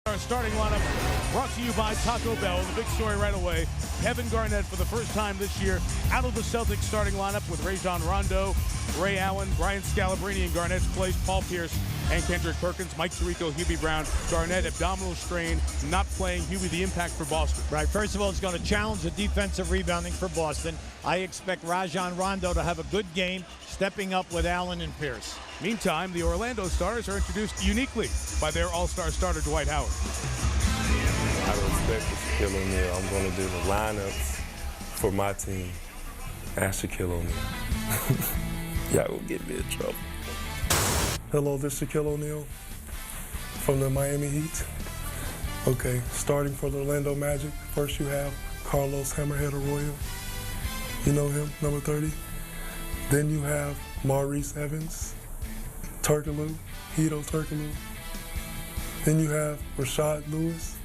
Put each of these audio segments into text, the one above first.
Our starting lineup brought to you by Taco Bell. The big story right away, Kevin Garnett for the first time this year out of the Celtics starting lineup with Rajon Rondo, Ray Allen, Brian Scalabrine in Garnett's place, Paul Pierce and Kendrick Perkins, Mike Tirico, Hubie Brown. Garnett, abdominal strain, not playing. Hubie, the impact for Boston. Right, first of all, it's going to challenge the defensive rebounding for Boston. I expect Rajon Rondo to have a good game, stepping up with Allen and Pierce. Meantime, the Orlando starters are introduced uniquely by their all-star starter, Dwight Howard. I don't expect Shaquille O'Neal. I'm going to do the lineups for my team and Shaquille O'Neal. Y'all gonna get me in trouble. Hello, this is Shaquille O'Neal from the Miami Heat. Okay, starting for the Orlando Magic, first you have Carlos Hammerhead Arroyo. You know him, number 30. Then you have Maurice Evans, Turkoglu, Hedo Turkoglu. Then you have Rashad Lewis.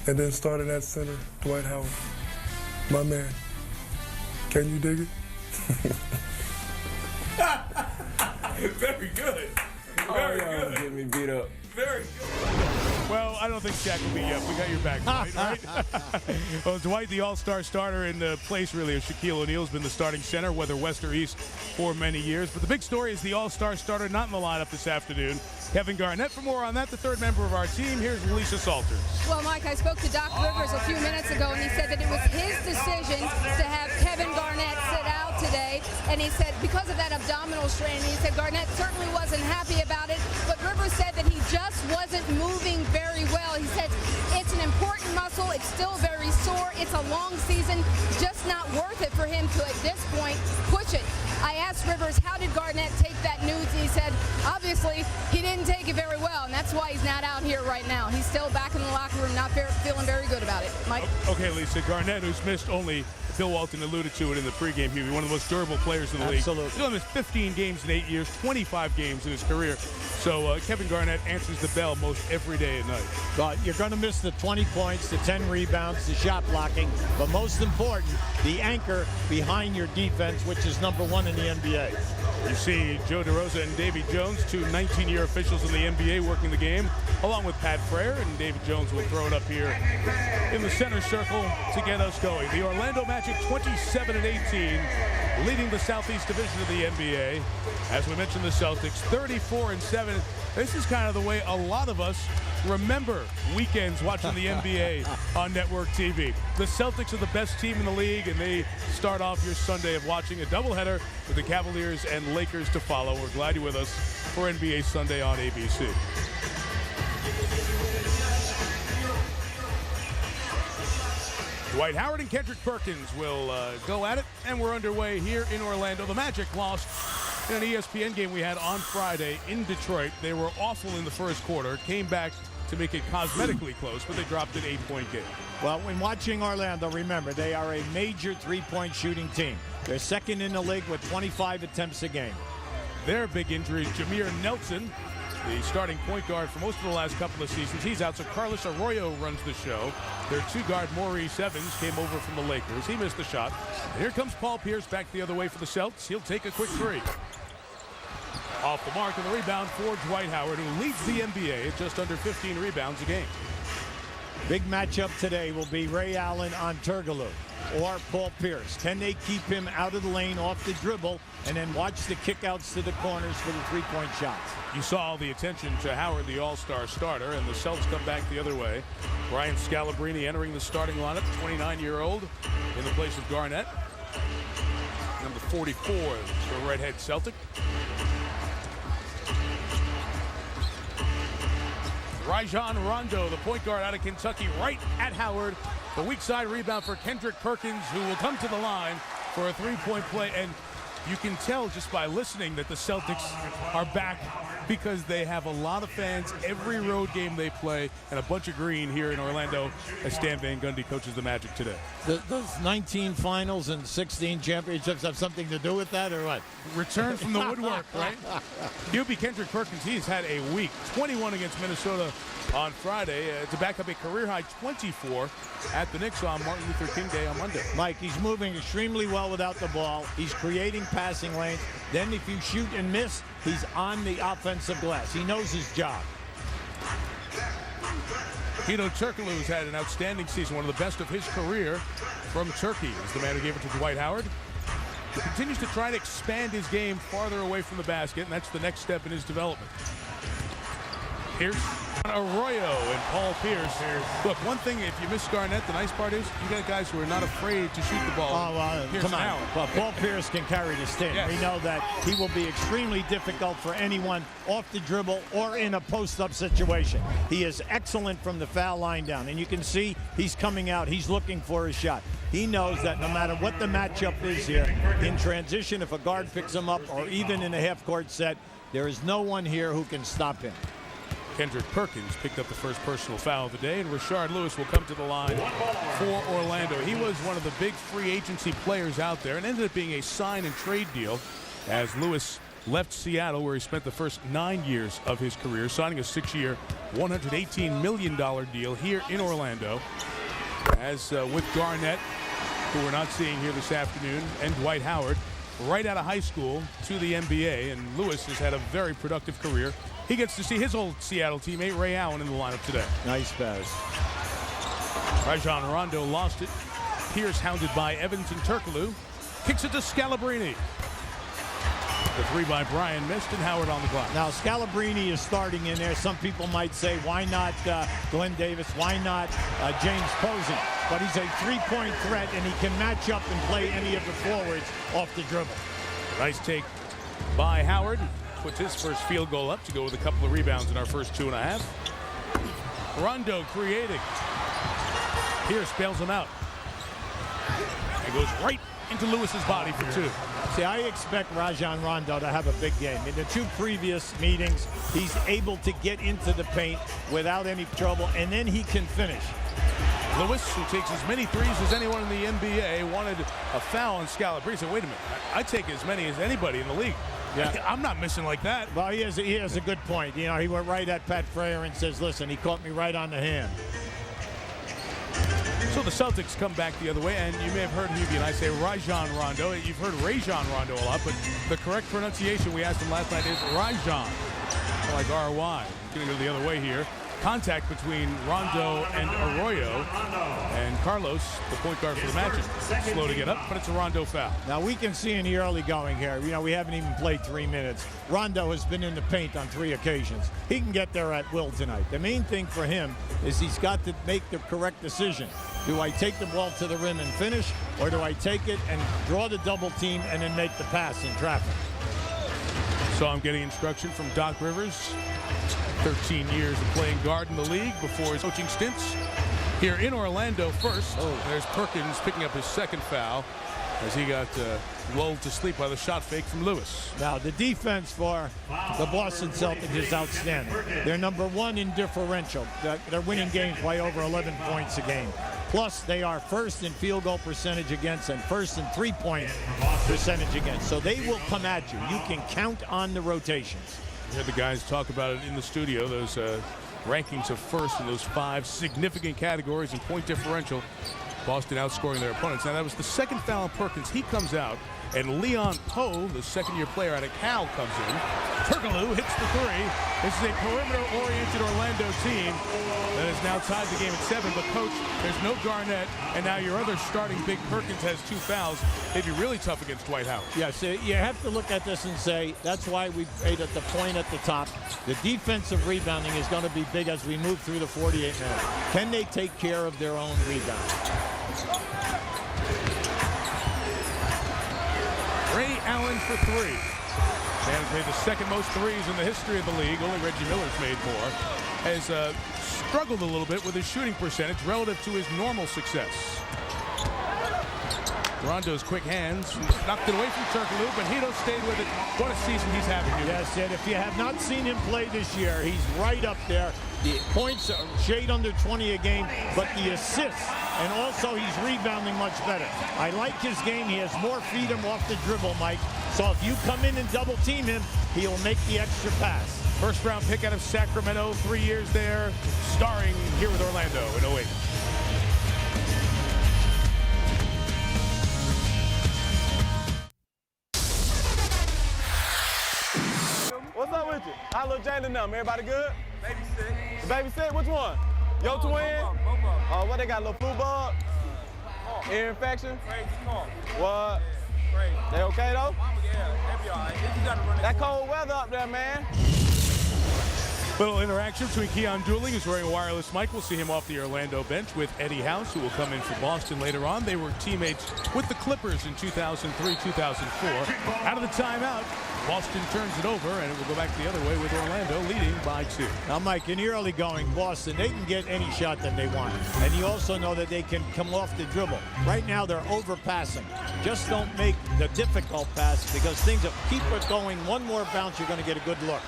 And then starting at center, Dwight Howard. My man. Can you dig it? Very good. Very good. Get me beat up. Very good. Well, I don't think Shaq will be up. We got your back, Dwight, right? Well, Dwight, the all-star starter in the place, really, of Shaquille O'Neal, has been the starting center, whether west or east, for many years. But the big story is the all-star starter not in the lineup this afternoon, Kevin Garnett. For more on that, the third member of our team, here's Lisa Salters. Well, Mike, I spoke to Doc Rivers a few minutes ago, and he said that it was his decision to have Kevin Garnett sit out today. And he said because of that abdominal strain, he said Garnett certainly wasn't happy about it, but Rivers said that he just wasn't moving very well. He said it's an important muscle. It's still very sore. It's a long season. Just not worth it for him to, at this point, push it. I asked Rivers, how did Garnett take that news? And he said, obviously, he didn't take it very well, and that's why he's not out here right now. He's still back in the locker room, not feeling very good about it. Mike? Okay, Lisa, Garnett, who's missed only, Phil Walton alluded to it in the pregame, he was one of the most durable players in the league. Absolutely. He's only missed 15 games in 8 years, 25 games in his career. So Kevin Garnett answers the bell most every day at night. But you're going to miss the 20 points, the 10 rebounds, the shot blocking, but most important, the anchor behind your defense, which is number one in the NBA. You see Joe DeRosa and Davy Jones, two 19-year officials in the NBA working the game, along with Pat Frere, and David Jones will throw it up here in the center circle to get us going. The Orlando Magic 27-18, leading the Southeast Division of the NBA. As we mentioned, the Celtics 34-7. This is kind of the way a lot of us remember weekends watching the NBA on network TV. The Celtics are the best team in the league, and they start off your Sunday of watching a doubleheader with the Cavaliers and Lakers to follow. We're glad you're with us for NBA Sunday on ABC. Dwight Howard and Kendrick Perkins will go at it, and we're underway here in Orlando. The Magic lost in an ESPN game we had on Friday in Detroit. They were awful in the first quarter, came back to make it cosmetically close, but they dropped an 8-point game. Well, when watching Orlando, remember, they are a major three-point shooting team. They're second in the league with 25 attempts a game. Their big injury is Jameer Nelson, the starting point guard for most of the last couple of seasons. He's out, so Carlos Arroyo runs the show. Their two-guard, Maurice Evans, came over from the Lakers. He missed the shot. And here comes Paul Pierce back the other way for the Celtics. He'll take a quick three. Off the mark, and the rebound for Dwight Howard, who leads the NBA at just under 15 rebounds a game. Big matchup today will be Ray Allen on Turkoglu or Paul Pierce. Can they keep him out of the lane off the dribble and then watch the kickouts to the corners for the three-point shots? You saw all the attention to Howard, the all-star starter, and the Celtics come back the other way. Brian Scalabrine entering the starting lineup, 29-year-old, in the place of Garnett. Number 44, the redhead Celtic. Rajon Rondo, the point guard out of Kentucky, right at Howard. The weak side rebound for Kendrick Perkins, who will come to the line for a three-point play. And you can tell just by listening that the Celtics are back because they have a lot of fans every road game they play, and a bunch of green here in Orlando as Stan Van Gundy coaches the Magic today. Does 19 finals and 16 championships have something to do with that, or what? Return from the woodwork, right? Hubie, Kendrick Perkins, he's had a week. 21 against Minnesota on Friday to back up a career-high 24 at the Knicks on Martin Luther King Day on Monday. Mike, he's moving extremely well without the ball. He's creating passing lanes. Then if you shoot and miss, he's on the offensive glass. He knows his job. Hedo Turkoglu's had an outstanding season, one of the best of his career from Turkey. Is the man who gave it to Dwight Howard. He continues to try to expand his game farther away from the basket, and that's the next step in his development. Pierce, Arroyo, and Paul Pierce. Look, one thing, if you miss Garnett, the nice part is you got guys who are not afraid to shoot the ball. Come on. Well, Paul Pierce can carry the stick. Yes. We know that he will be extremely difficult for anyone off the dribble or in a post-up situation. He is excellent from the foul line down, and you can see he's coming out. He's looking for a shot. He knows that no matter what the matchup is here, in transition, if a guard picks him up, or even in a half-court set, there is no one here who can stop him. Kendrick Perkins picked up the first personal foul of the day, and Rashard Lewis will come to the line for Orlando. He was one of the big free agency players out there and ended up being a sign and trade deal as Lewis left Seattle, where he spent the first 9 years of his career, signing a 6-year, $118 million deal here in Orlando. As with Garnett, who we're not seeing here this afternoon, and Dwight Howard, right out of high school to the NBA, and Lewis has had a very productive career. He gets to see his old Seattle teammate Ray Allen in the lineup today. Nice pass. Rajon Rondo lost it. Pierce hounded by Evans and Turkoglu. Kicks it to Scalabrine. The three by Bryan missed, and Howard on the clock. Now, Scalabrine is starting in there. Some people might say, why not Glenn Davis? Why not James Posey? But he's a three-point threat, and he can match up and play any of the forwards off the dribble. Nice take by Howard. Puts his first field goal up to go with a couple of rebounds in our first 2.5. Rondo creating. Pierce bails him out. It goes right into Lewis's body for 2. See, I expect Rajon Rondo to have a big game. In the 2 previous meetings, he's able to get into the paint without any trouble, and then he can finish. Lewis, who takes as many threes as anyone in the NBA, wanted a foul on Scalabrine. He said, wait a minute, I take as many as anybody in the league. Yeah. I'm not missing like that. Well, he has a good point. You know, he went right at Pat Frayer and says, listen, he caught me right on the hand. So the Celtics come back the other way, and you may have heard Hubie and I say Rajon Rondo. You've heard Rajon Rondo a lot, but the correct pronunciation we asked him last night is Rajon, like R-Y. He's going to go the other way here. Contact between Rondo and Arroyo, and Carlos, the point guard for the Magic, slow to get up, but it's a Rondo foul. Now we can see in the early going here, you know, we haven't even played 3 minutes. Rondo has been in the paint on 3 occasions. He can get there at will tonight. The main thing for him is he's got to make the correct decision. Do I take the ball to the rim and finish, or do I take it and draw the double team and then make the pass in traffic? So I'm getting instruction from Doc Rivers. 13 years of playing guard in the league before his coaching stints here in Orlando first. There's Perkins picking up his second foul as he got lulled to sleep by the shot fake from Lewis. Now, the defense for the Boston Celtics is outstanding. They're number 1 in differential. They're winning games by over 11 points a game. Plus, they are first in field goal percentage against and first in three-point percentage against. So they will come at you. You can count on the rotations. You heard the guys talk about it in the studio, those rankings of first in those 5 significant categories in point differential. Boston outscoring their opponents. Now, that was the second foul on Perkins. He comes out, and Leon Poe, the second-year player out of Cal, comes in. Turkoglu hits the 3. This is a perimeter-oriented Orlando team that has now tied the game at 7. But, Coach, there's no Garnett, and now your other starting big Perkins has 2 fouls. They'd be really tough against Dwight Howard. Yes, you have to look at this and say, that's why we made it the point at the top. The defensive rebounding is going to be big as we move through the 48 minutes. Can they take care of their own rebound? Ray Allen for 3. Man's made the second most threes in the history of the league. Only Reggie Miller's made more. Has struggled a little bit with his shooting percentage relative to his normal success. Rondo's quick hands knocked it away from Turkoglu, but Hedo stayed with it. What a season he's having. Yes, and if you have not seen him play this year, he's right up there. The points are shade under 20 a game, but the assists, and also he's rebounding much better. I like his game. He has more freedom off the dribble, Mike. So if you come in and double team him, he'll make the extra pass. First round pick out of Sacramento, 3 years there, starring here with Orlando in 08. What's up with you? How little Jalen them? Everybody good? Baby sick. The baby sick? Which one? Your twin? What they got, a little flu bug? Ear infection? What? They okay though? Yeah, they be all right. That cold weather up there, man. Little interaction between Keon Dooling, who's wearing a wireless mic. We'll see him off the Orlando bench with Eddie House, who will come in for Boston later on. They were teammates with the Clippers in 2003, 2004. Out of the timeout, Boston turns it over, and it will go back the other way with Orlando leading by 2. Now, Mike, in the early going, Boston, they can get any shot that they want. And you also know that they can come off the dribble. Right now, they're overpassing. Just don't make the difficult pass because things are, keep it going. One more bounce, you're going to get a good look.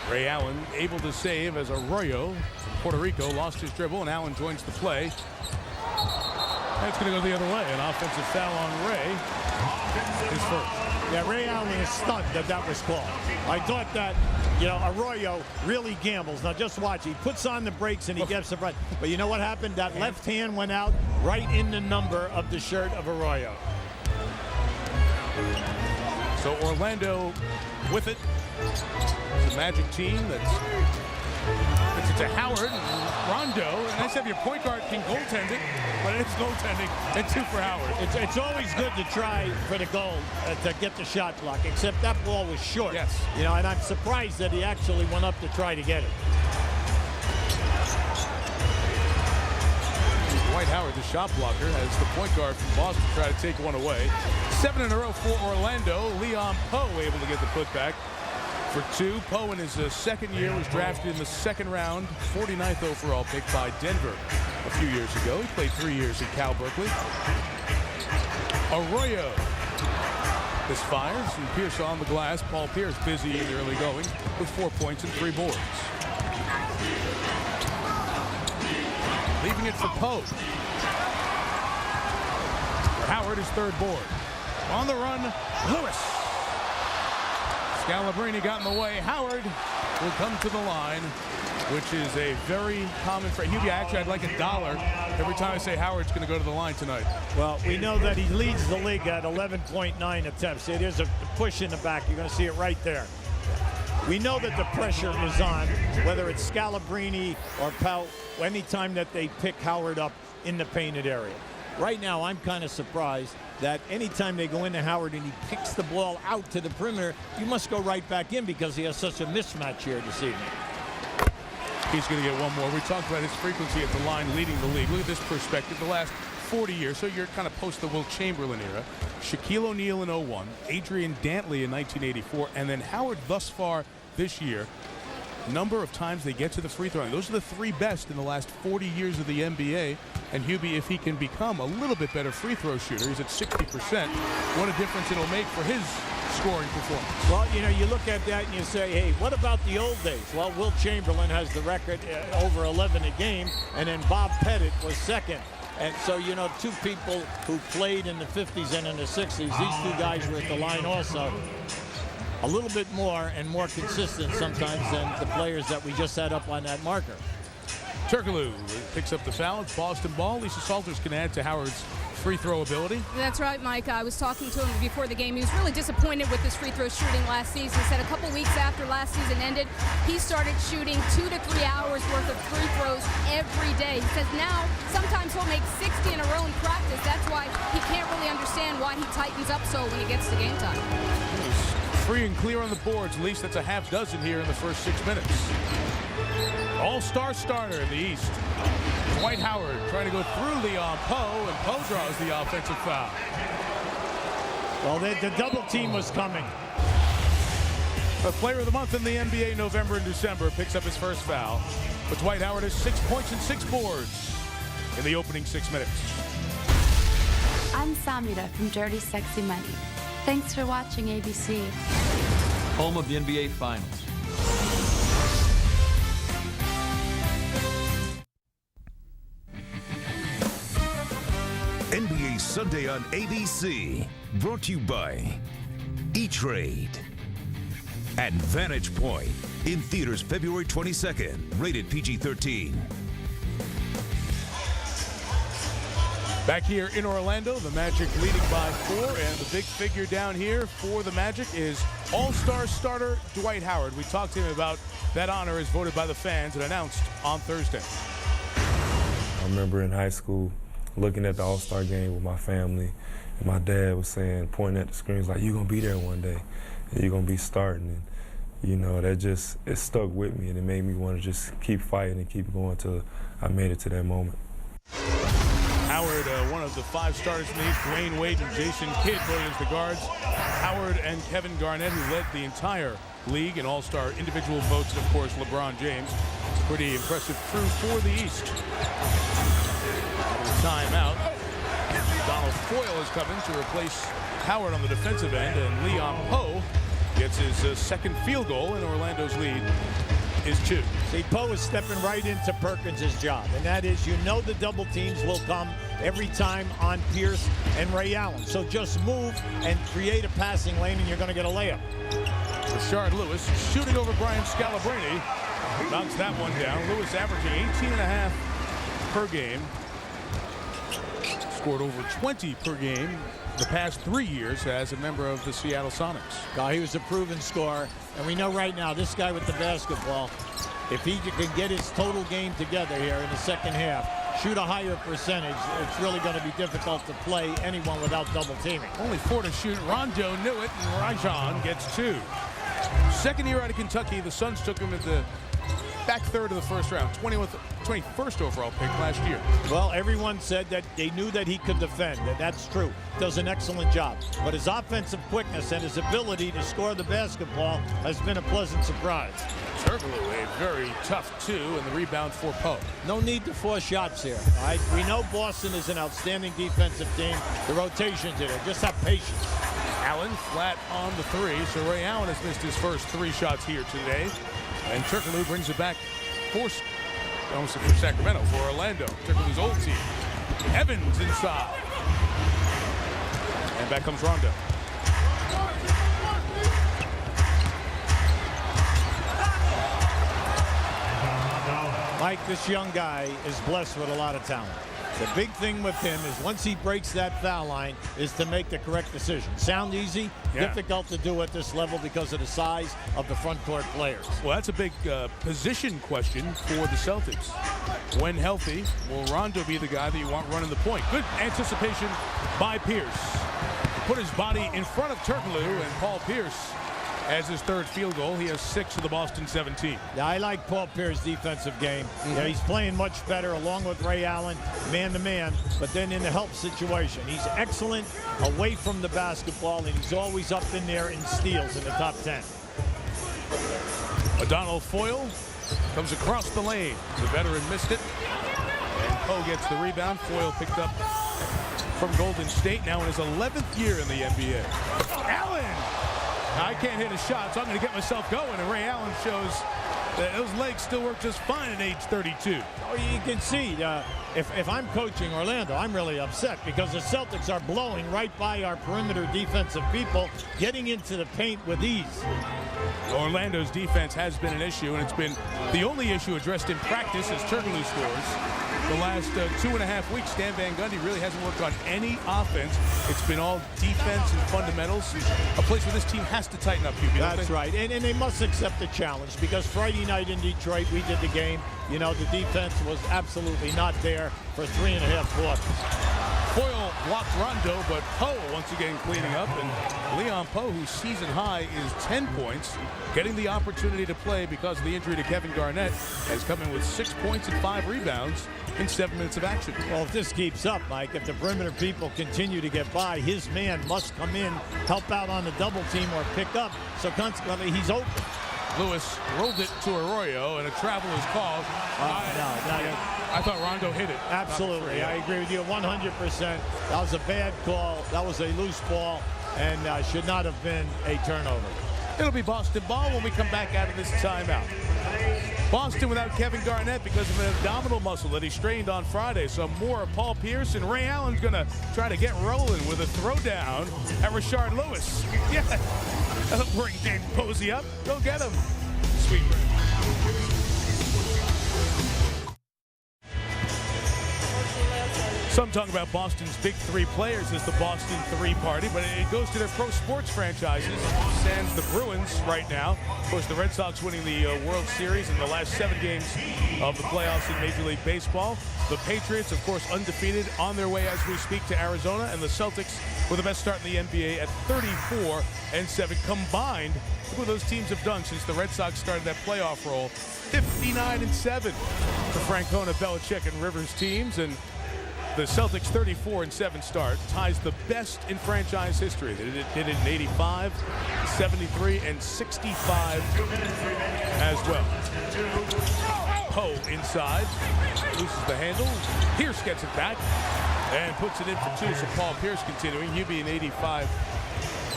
Ray Allen able to save as Arroyo from Puerto Rico lost his dribble, and Allen joins the play. That's going to go the other way. An offensive foul on Ray. His first. Yeah, Ray Allen is stunned that was called. I thought that, you know, Arroyo really gambles. Now just watch. He puts on the brakes and he gets the front. But you know what happened? That left hand went out right in the number of the shirt of Arroyo. So Orlando with it. It's a Magic team that's it's to Howard and Rondo. And nice to have your point guard can goaltend it, but it's goaltending and 2 for Howard. It's always good to try for the goal to get the shot block, except that ball was short. Yes. You know, and I'm surprised that he actually went up to try to get it. Dwight Howard, the shot blocker, has the point guard from Boston try to take one away. 7 in a row for Orlando. Leon Poe able to get the putback for 2. Poe in his second year was drafted in the second round, 49th overall pick by Denver a few years ago. He played 3 years at Cal Berkeley. Arroyo misfires, and Pierce on the glass. Paul Pierce busy in the early going with 4 points and 3 boards. Leaving it for Poe. Howard, his 3rd board. On the run, Lewis. Scalabrine got in the way. Howard will come to the line, which is a very common phrase. Actually, I'd like $1 every time I say Howard's going to go to the line tonight. Well, we know that he leads the league at 11.9 attempts. It is a push in the back. You're going to see it right there. We know that the pressure is on, whether it's Scalabrine or Powell, anytime that they pick Howard up in the painted area. Right now, I'm kind of surprised that anytime they go into Howard and he picks the ball out to the perimeter, you must go right back in because he has such a mismatch here this evening. He's going to get one more. We talked about his frequency at the line leading the league. Look at this perspective. The last 40 years, so you're kind of post the Wilt Chamberlain era. Shaquille O'Neal in 01, Adrian Dantley in 1984, and then Howard thus far this year. Number of times they get to the free throw line. Those are the 3 best in the last 40 years of the NBA. And Hubie, if he can become a little bit better free throw shooter, he's at 60%. What a difference it'll make for his scoring performance. Well, you know, you look at that and you say, hey, what about the old days? Well, Wilt Chamberlain has the record over 11 a game, and then Bob Pettit was second. And so, you know, 2 people who played in the 50s and in the 60s, these 2 guys were at the line also. A little bit more and more consistent sometimes than the players that we just had up on that marker. Turkoglu picks up the foul. It's Boston ball. Lisa Salters can add to Howard's free throw ability. That's right, Mike. I was talking to him before the game. He was really disappointed with his free throw shooting last season. He said a couple weeks after last season ended, he started shooting 2 to 3 hours worth of free throws every day. He says now sometimes he'll make 60 in a row in practice. That's why he can't really understand why he tightens up so when he gets to game time. Free and clear on the boards. At least that's a half dozen here in the first 6 minutes. All-star starter in the East. Dwight Howard trying to go through Leon Poe, and Poe draws the offensive foul. Well, the double team was coming. The player of the month in the NBA, November and December, picks up his first foul. But Dwight Howard has 6 points and 6 boards in the opening 6 minutes. I'm Samira from Dirty Sexy Money. Thanks for watching ABC. Home of the NBA Finals. NBA Sunday on ABC. Brought to you by E-Trade and Vantage Point. In theaters February 22nd. Rated PG-13. Back here in Orlando, the Magic leading by 4, and the big figure down here for the Magic is all-star starter Dwight Howard. We talked to him about that honor as voted by the fans and announced on Thursday. remember in high school looking at the All-Star game with my family, and my dad was saying, pointing at the screens like, "You're gonna be there one day, and you're gonna be starting." And that just, it stuck with me, and it made me want to just keep fighting and keep going till I made it to that moment. Howard, one of the 5 starters in the East, Dwayne Wade and Jason Kidd playing as the guards. Howard and Kevin Garnett, who led the entire league in all-star individual votes, and of course LeBron James. Pretty impressive crew for the East. Timeout. Donald Foyle is coming to replace Howard on the defensive end, and Leon Poe gets his second field goal, and Orlando's lead is 2. See, Poe is stepping right into Perkins' job, and that is, the double teams will come every time on Pierce and Ray Allen. So just move and create a passing lane, and you're going to get a layup. Rashard Lewis shooting over Brian Scalabrine. Knocks that one down. Lewis averaging 18.5 per game. Scored over 20 per game the past 3 years as a member of the Seattle Sonics. He was a proven scorer, and we know right now this guy with the basketball, if he can get his total game together here in the second half, shoot a higher percentage, it's really going to be difficult to play anyone without double teaming. Only 4 to shoot. Rondo knew it, and Rajon gets 2. Second year out of Kentucky, the Suns took him at the back third of the first round, 21st overall pick last year. Well, everyone said that they knew that he could defend, and that's true. Does an excellent job. But his offensive quickness and his ability to score the basketball has been a pleasant surprise. Turkoglu, a very tough 2, and the rebound for Poe. No need to force shots here. We know Boston is an outstanding defensive team. The rotations in it, just have patience. Allen flat on the 3, so Ray Allen has missed his first 3 shots here today. And Turkoglu brings it back for Sacramento, for Orlando. Turkoglu's old team. Evans inside. And back comes Rondo. Mike, this young guy is blessed with a lot of talent. The big thing with him is once he breaks that foul line is to make the correct decision. Sound easy, difficult to do at this level because of the size of the front court players. Well, that's a big position question for the Celtics. When healthy, will Rondo be the guy that you want running the point? Good anticipation by Pierce. Put his body in front of Turkoglu, and Paul Pierce has his 3rd field goal. He has 6 of the Boston 17. Yeah, I like Paul Pierce's defensive game. Yeah, he's playing much better along with Ray Allen, man-to-man, but then in the help situation. He's excellent away from the basketball, and he's always up in there in steals in the top 10. Donald Foyle comes across the lane. The veteran missed it, and Poe gets the rebound. Foyle picked up from Golden State, now in his 11th year in the NBA. Allen! I can't hit a shot, so I'm going to get myself going. And Ray Allen shows that those legs still work just fine at age 32. Oh, you can see, if I'm coaching Orlando, I'm really upset because the Celtics are blowing right by our perimeter defensive people, getting into the paint with ease. Orlando's defense has been an issue, and it's been the only issue addressed in practice as Turkoglu scores. The last 2.5 weeks, Stan Van Gundy really hasn't worked on any offense. It's been all defense and fundamentals. A place where this team has to tighten up, QB. That's right, and they must accept the challenge because Friday night in Detroit, we did the game. The defense was absolutely not there for 3.5 quarters. Foyle blocked Rondo, but Poe once again cleaning up, and Leon Poe, whose season high is 10 points, getting the opportunity to play because of the injury to Kevin Garnett, has come in with 6 points and 5 rebounds in 7 minutes of action. Well, if this keeps up, Mike, if the perimeter people continue to get by, his man must come in, help out on the double team or pick up, so consequently he's open. Lewis rolled it to Arroyo, and a travel is called. I thought Rondo hit it. Absolutely. I agree with you 100%. That was a bad call. That was a loose ball and should not have been a turnover. It'll be Boston ball when we come back out of this timeout. Boston without Kevin Garnett because of an abdominal muscle that he strained on Friday. So more of Paul Pierce, and Ray Allen's going to try to get rolling with a throwdown at Rashard Lewis. Yeah, that'll bring James Posey up. Go get him. Sweet Ray. Some talk about Boston's big three players as the Boston Three Party, but it goes to their pro sports franchises. Sans the Bruins right now. Of course, the Red Sox winning the World Series in the last 7 games of the playoffs in Major League Baseball. The Patriots, of course, undefeated on their way as we speak to Arizona, and the Celtics with the best start in the NBA at 34-7 combined. Look what those teams have done since the Red Sox started that playoff roll. 59-7 for Francona, Belichick, and Rivers teams, and the Celtics 34-7 start ties the best in franchise history. They did it in 85, 73, and 65 as well. Poe inside, loses the handle. Pierce gets it back and puts it in for 2. So Paul Pierce continuing. He'll be in 85.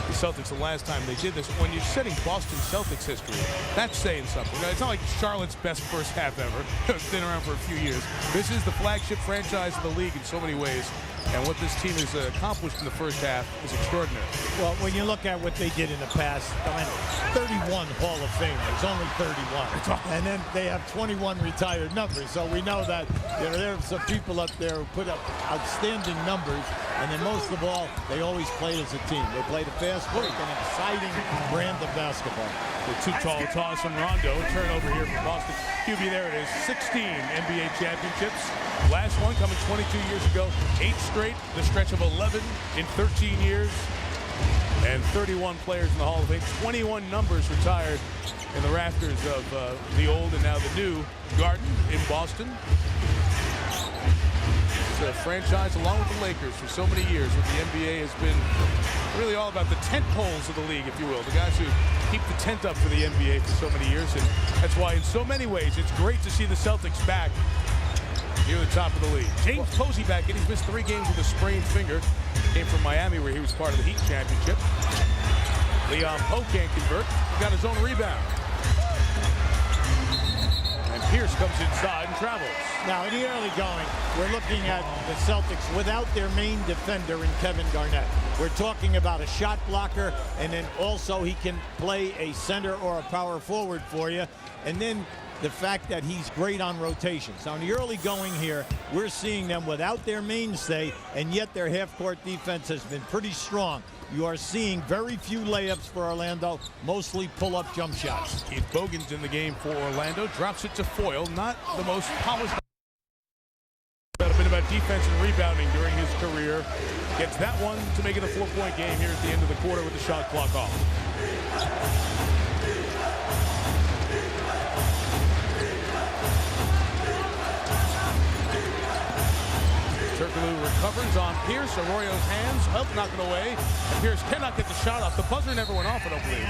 The Celtics, the last time they did this, when you're setting Boston Celtics history, that's saying something. Now, it's not like Charlotte's best first half ever. It's been around for a few years. This is the flagship franchise of the league in so many ways, and what this team has accomplished in the first half is extraordinary. Well, when you look at what they did in the past, I mean, 31 Hall of Famers, only 31. And then they have 21 retired numbers. So we know that there are some people up there who put up outstanding numbers. And then most of all, they always played as a team. They played a fast break, an exciting brand of basketball. The too-tall toss from Rondo. Turnover here from Boston. QB, there it is. 16 NBA championships. Last one coming 22 years ago. 8 straight. The stretch of 11 in 13 years. And 31 players in the Hall of Fame. 21 numbers retired in the rafters of the old and now the new Garden in Boston. A franchise along with the Lakers for so many years, where the NBA has been really all about the tent poles of the league, if you will, the guys who keep the tent up for the NBA for so many years, and that's why in so many ways it's great to see the Celtics back near the top of the league. James Posey back in. He's missed 3 games with a sprained finger. Came from Miami, where he was part of the Heat championship. Leon Poe can't convert. He got his own rebound. And Pierce comes inside and travels. Now, in the early going, we're looking at the Celtics without their main defender in Kevin Garnett. We're talking about a shot blocker, and then also he can play a center or a power forward for you. And then the fact that he's great on rotations. Now, in the early going here, we're seeing them without their mainstay, and yet their half-court defense has been pretty strong. You are seeing very few layups for Orlando, mostly pull-up jump shots. Keith Bogan's in the game for Orlando. Drops it to Foyle. Not the most polished. A bit about defense and rebounding during his career. Gets that one to make it a 4-point game here at the end of the quarter with the shot clock off. Turkoglu recovers on Pierce. Arroyo's hands up, knocked it away. And Pierce cannot get the shot off. The buzzer never went off, I don't believe.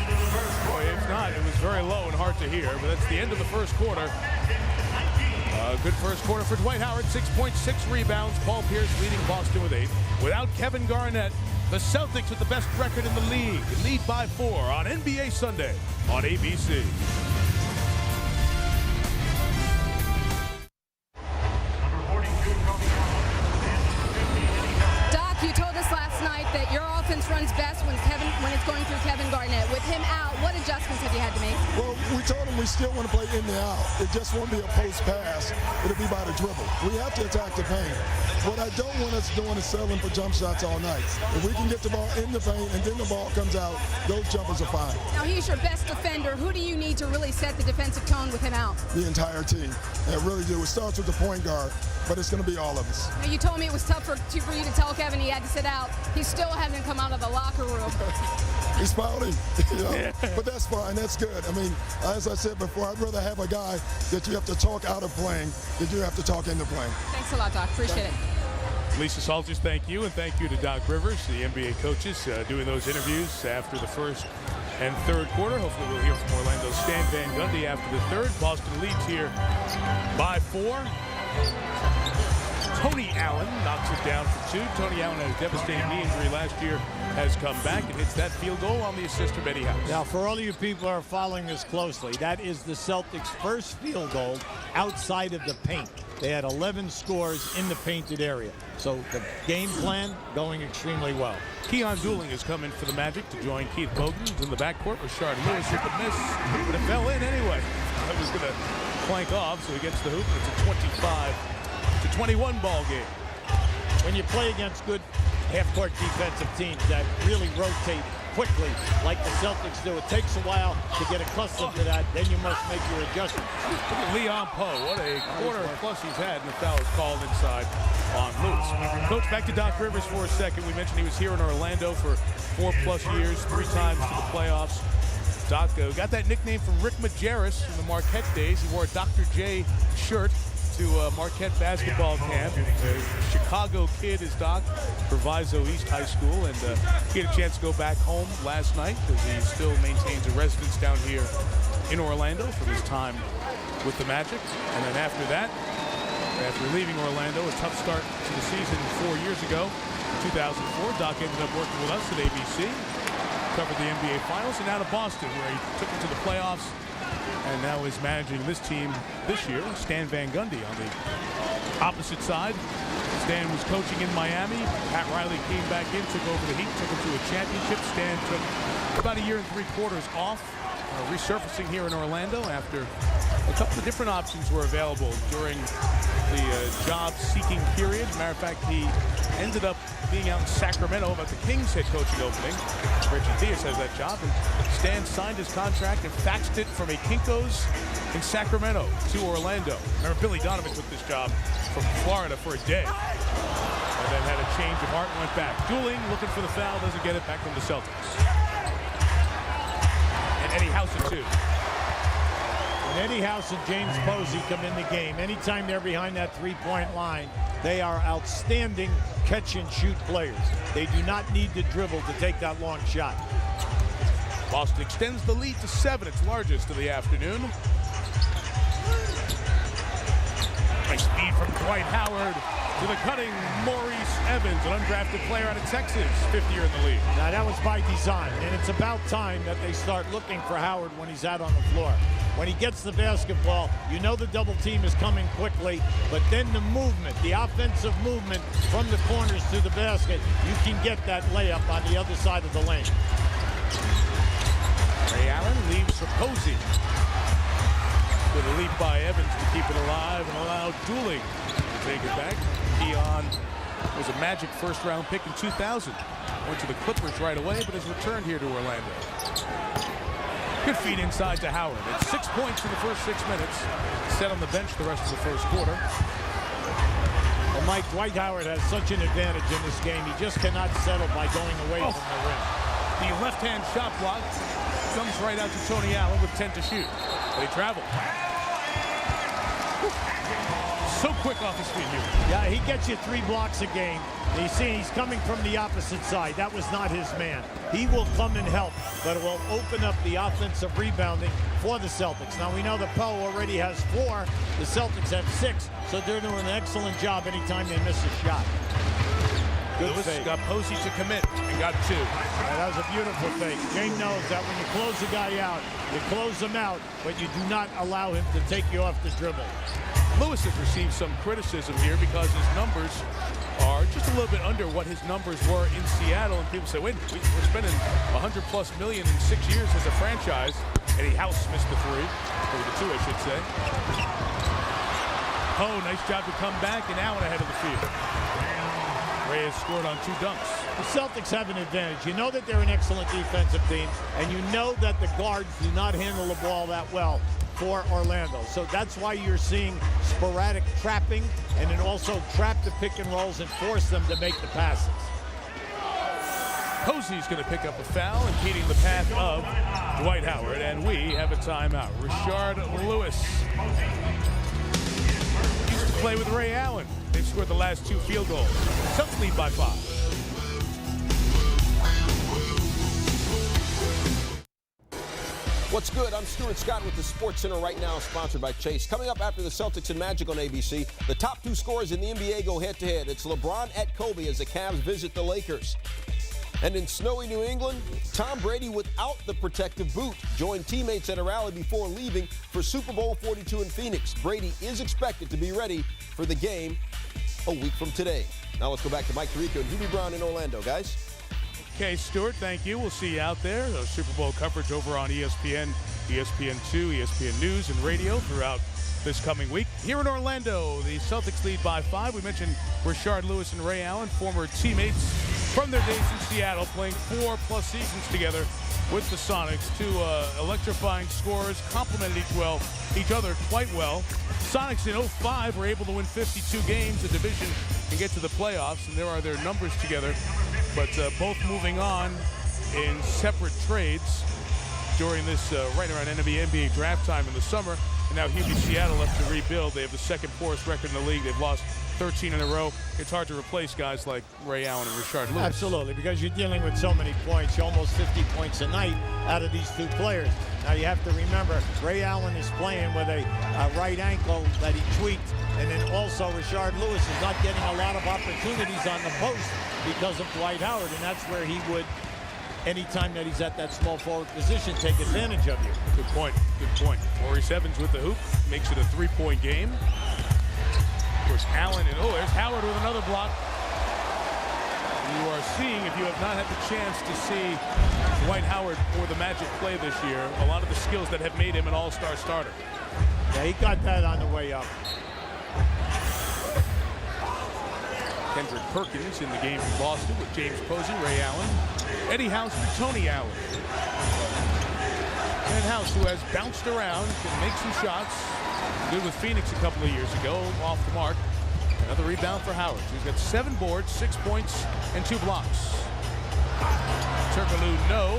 Boy, if not, it was very low and hard to hear. But that's the end of the first quarter. Good first quarter for Dwight Howard. 6.6 rebounds. Paul Pierce leading Boston with 8. Without Kevin Garnett, the Celtics with the best record in the league lead by 4 on NBA Sunday on ABC. Doc, you told us last night that your offense runs best when it's going through Kevin Garnett. With him out, what adjustments have you had to make? Well, we told him we still want to play in the out. It just won't be a post pass. It'll be by the dribble. We have to attack the paint. What I don't want us doing is settling for jump shots all night. If we can get the ball in the paint and then the ball comes out, those jumpers are fine. Now, he's your best defender. Who do you need to really set the defensive tone with him out? The entire team. It really do. It starts with the point guard, but it's going to be all of us. Now, you told me it was tough for you to tell Kevin he had to sit out. He still hasn't come out of the locker room. He's pouting, but that's fine. That's good. I mean, as I said before, I'd rather have a guy that you have to talk out of playing than you have to talk into playing. Thanks a lot, Doc. Appreciate it. Lisa Salters, thank you, and thank you to Doc Rivers, the NBA coaches, doing those interviews after the first and third quarter. Hopefully we'll hear from Orlando's Stan Van Gundy after the third. Boston leads here by 4. Tony Allen knocks it down for 2. Tony Allen had a devastating knee injury last year, has come back and hits that field goal on the assist from Eddie House. Now, for all of you people who are following this closely, that is the Celtics' first field goal outside of the paint. They had 11 scores in the painted area. So the game plan going extremely well. Keon Dooling has come in for the Magic to join Keith Bogans in the backcourt. Rashard Lewis with the miss, but it fell in anyway. That was going to plank off, so he gets the hoop. It's a 25-21 ball game. when you play against good half-court defensive teams that really rotate quickly like the Celtics do, it takes a while to get accustomed to that. Then you must make your adjustments. Look at Leon Poe. What a quarter plus he's had, and the foul is called inside on Lewis. Coach, back to Doc Rivers for a second. We mentioned he was here in Orlando for 4+ years, 3 times to the playoffs. Doc got that nickname from Rick Majerus in the Marquette days. He wore a Dr. J shirt to Marquette basketball camp. A Chicago kid is Doc, Proviso East High School, and he had a chance to go back home last night because he still maintains a residence down here in Orlando from his time with the Magic. And then after that, after leaving Orlando, a tough start to the season 4 years ago, 2004, Doc ended up working with us at ABC, covered the NBA Finals, and now to Boston, where he took them to the playoffs, and now is managing this team this year. Stan Van Gundy on the opposite side. Stan was coaching in Miami. Pat Riley came back in, took over the Heat, took them to a championship. Stan took about 1 3/4 years off, resurfacing here in Orlando after a couple of different options were available during the job-seeking period. Matter of fact, he ended up being out in Sacramento about the Kings head coaching opening. Reggie Theus has that job, and Stan signed his contract and faxed it from a Kinko's in Sacramento to Orlando. Remember, Billy Donovan took this job from Florida for a day, and then had a change of heart and went back. Dueling, looking for the foul, doesn't get it, back from the Celtics. And Eddie House at 2. When Eddie House and James Posey come in the game, anytime they're behind that three-point line, they are outstanding catch-and-shoot players. They do not need to dribble to take that long shot. Boston extends the lead to 7, its largest of the afternoon. Nice speed from Dwight Howard to the cutting Maurice Evans, an undrafted player out of Texas, 5th year in the league. Now that was by design, and it's about time that they start looking for Howard when he's out on the floor. When he gets the basketball, you know the double team is coming quickly, but then the movement, the offensive movement from the corners to the basket, you can get that layup on the other side of the lane. Ray Allen leaves for Posey. With a leap by Evans to keep it alive and allow Dueling to take it back. Keon was a Magic first-round pick in 2000. Went to the Clippers right away, but has returned here to Orlando. Good feed inside to Howard. It's 6 points in the first 6 minutes. Set on the bench the rest of the first quarter. Well, Mike, Dwight Howard has such an advantage in this game. He just cannot settle by going away from the rim. The left-hand shot block comes right out to Tony Allen with 10 to shoot. They travel. So quick off his feet here. Yeah, he gets you 3 blocks a game. You see, he's coming from the opposite side. That was not his man. He will come and help, but it will open up the offensive rebounding for the Celtics. Now, we know that Poe already has 4. The Celtics have 6, so they're doing an excellent job anytime they miss a shot. Good Lewis fake. got Posey to commit and got 2. That was a beautiful fake. James knows that when you close a guy out, you close him out, but you do not allow him to take you off the dribble. Lewis has received some criticism here because his numbers are just a little bit under what his numbers were in Seattle, and people say, wait, we're spending $100+ million in 6 years as a franchise. Eddie House missed the 3, or the 2, I should say. Oh, nice job to come back, and Allen ahead of the field. Ray has scored on 2 dunks. The Celtics have an advantage. You know that they're an excellent defensive team, and you know that the guards do not handle the ball that well for Orlando. So that's why you're seeing sporadic trapping, and then also trap the pick and rolls and force them to make the passes. Posey's going to pick up a foul, impeding the path of Dwight Howard, and we have a timeout. Rashard Lewis used to play with Ray Allen. They've scored the last 2 field goals. Celtics lead by 5. What's good? I'm Stuart Scott with the Sports Center right now, sponsored by Chase. Coming up after the Celtics and Magic on ABC, the top 2 scorers in the NBA go head-to-head. It's LeBron at Kobe as the Cavs visit the Lakers. And in snowy New England, Tom Brady without the protective boot joined teammates at a rally before leaving for Super Bowl 42 in Phoenix. Brady is expected to be ready for the game a week from today. Now let's go back to Mike Tirico and Hubie Brown in Orlando, guys. Okay, Stuart, thank you. We'll see you out there. The Super Bowl coverage over on ESPN, ESPN2, ESPN News, and radio throughout this coming week. here in Orlando, the Celtics lead by 5. We mentioned Rashard Lewis and Ray Allen, former teammates from their days in Seattle, playing 4+ seasons together with the Sonics. Two electrifying scorers, complemented each other quite well. Sonics in 05 were able to win 52 games, the division, and get to the playoffs, and there are their numbers together. But both moving on in separate trades during this right around NBA draft time in the summer. And now here in Seattle left to rebuild. They have the second poorest record in the league. They've lost 13 in a row. It's hard to replace guys like Ray Allen and Rashard Lewis. Absolutely, because you're dealing with so many points, almost 50 points a night out of these two players. Now you have to remember, Ray Allen is playing with a right ankle that he tweaked, and then also Rashard Lewis is not getting a lot of opportunities on the post because of Dwight Howard, and that's where he would, anytime that he's at that small forward position, take advantage of you. Good point, good point. Maurice Evans with the hoop, makes it a 3-point game. Of course, Allen, and there's Howard with another block. You are seeing, if you have not had the chance to see Dwight Howard or the Magic play this year, a lot of the skills that have made him an all-star starter. Yeah, he got that on the way up. Kendrick Perkins in the game from Boston with James Posey, Ray Allen, Eddie House, and Tony Allen. And House, who has bounced around, can make some shots. Good with Phoenix a couple of years ago, off the mark. Another rebound for Howard. He's got 7 boards, 6 points, and 2 blocks. Turkoglu, no.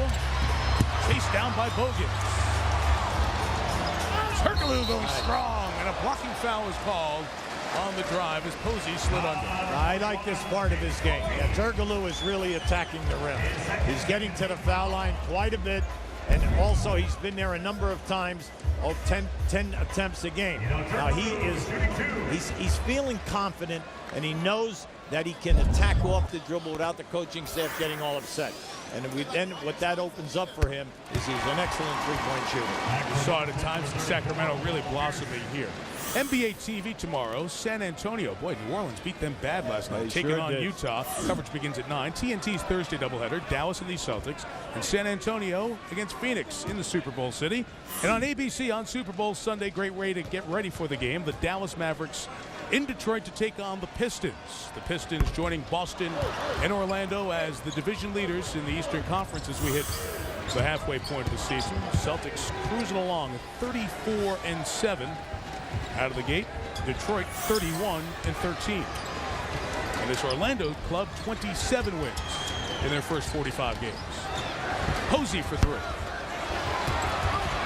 Chased down by Bogan. Turkoglu going strong, and a blocking foul is called on the drive as Posey slid under. I like this part of his game. Yeah, Turkoglu is really attacking the rim. He's getting to the foul line quite a bit, and also he's been there a number of times. 10 attempts a game. Now he's feeling confident, and he knows that he can attack off the dribble without the coaching staff getting all upset. And then what that opens up for him is he's an excellent three-point shooter. We saw it at times in Sacramento, really blossoming here. NBA TV tomorrow, San Antonio. Boy, New Orleans beat them bad last night, taking on Utah. Coverage begins at 9. TNT's Thursday doubleheader, Dallas and the Celtics, and San Antonio against Phoenix in the Super Bowl city. And on ABC on Super Bowl Sunday, great way to get ready for the game, the Dallas Mavericks in Detroit to take on the Pistons. The Pistons joining Boston and Orlando as the division leaders in the Eastern Conference as we hit the halfway point of the season. Celtics cruising along at 34-7 out of the gate. Detroit 31-13. And this Orlando club 27 wins in their first 45 games. Posey for 3.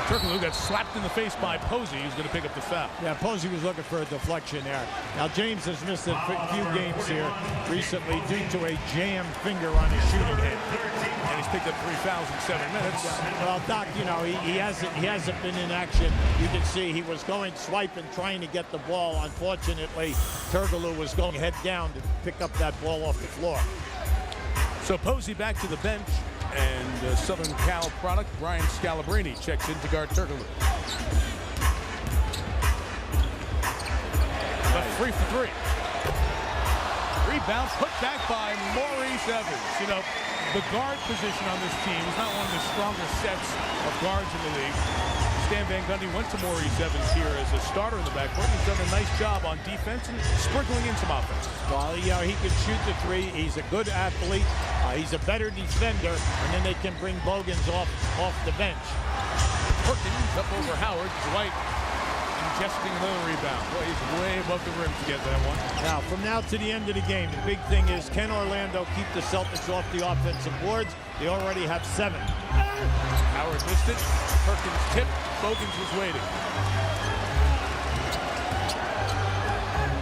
Turkoglu got slapped in the face by Posey, who's going to pick up the foul. Yeah, Posey was looking for a deflection there. Now, James has missed a few games here recently due to a jammed finger on his shooting hand. And he's picked up 3 fouls in 7 minutes. Well, Doc, you know, he hasn't been in action. You can see he was going swiping, trying to get the ball. Unfortunately, Turkoglu was going head down to pick up that ball off the floor. So Posey back to the bench. And Southern Cal product, Brian Scalabrine, checks in to guard Turkoglu. But 3 for 3. Rebound put back by Maurice Evans. You know, the guard position on this team is not one of the stronger sets of guards in the league. Stan Van Gundy went to Maurice Evans here as a starter in the backcourt. He's done a nice job on defense and sprinkling in some offense. Well, you know, he can shoot the 3. He's a good athlete. He's a better defender, and then they can bring Bogans off the bench. Perkins up over Howard. Dwight ingesting another rebound. Boy, he's way above the rim to get that one. Now, from now to the end of the game, the big thing is, can Orlando keep the Celtics off the offensive boards? They already have 7. Howard missed it. Perkins tipped. Bogans was waiting.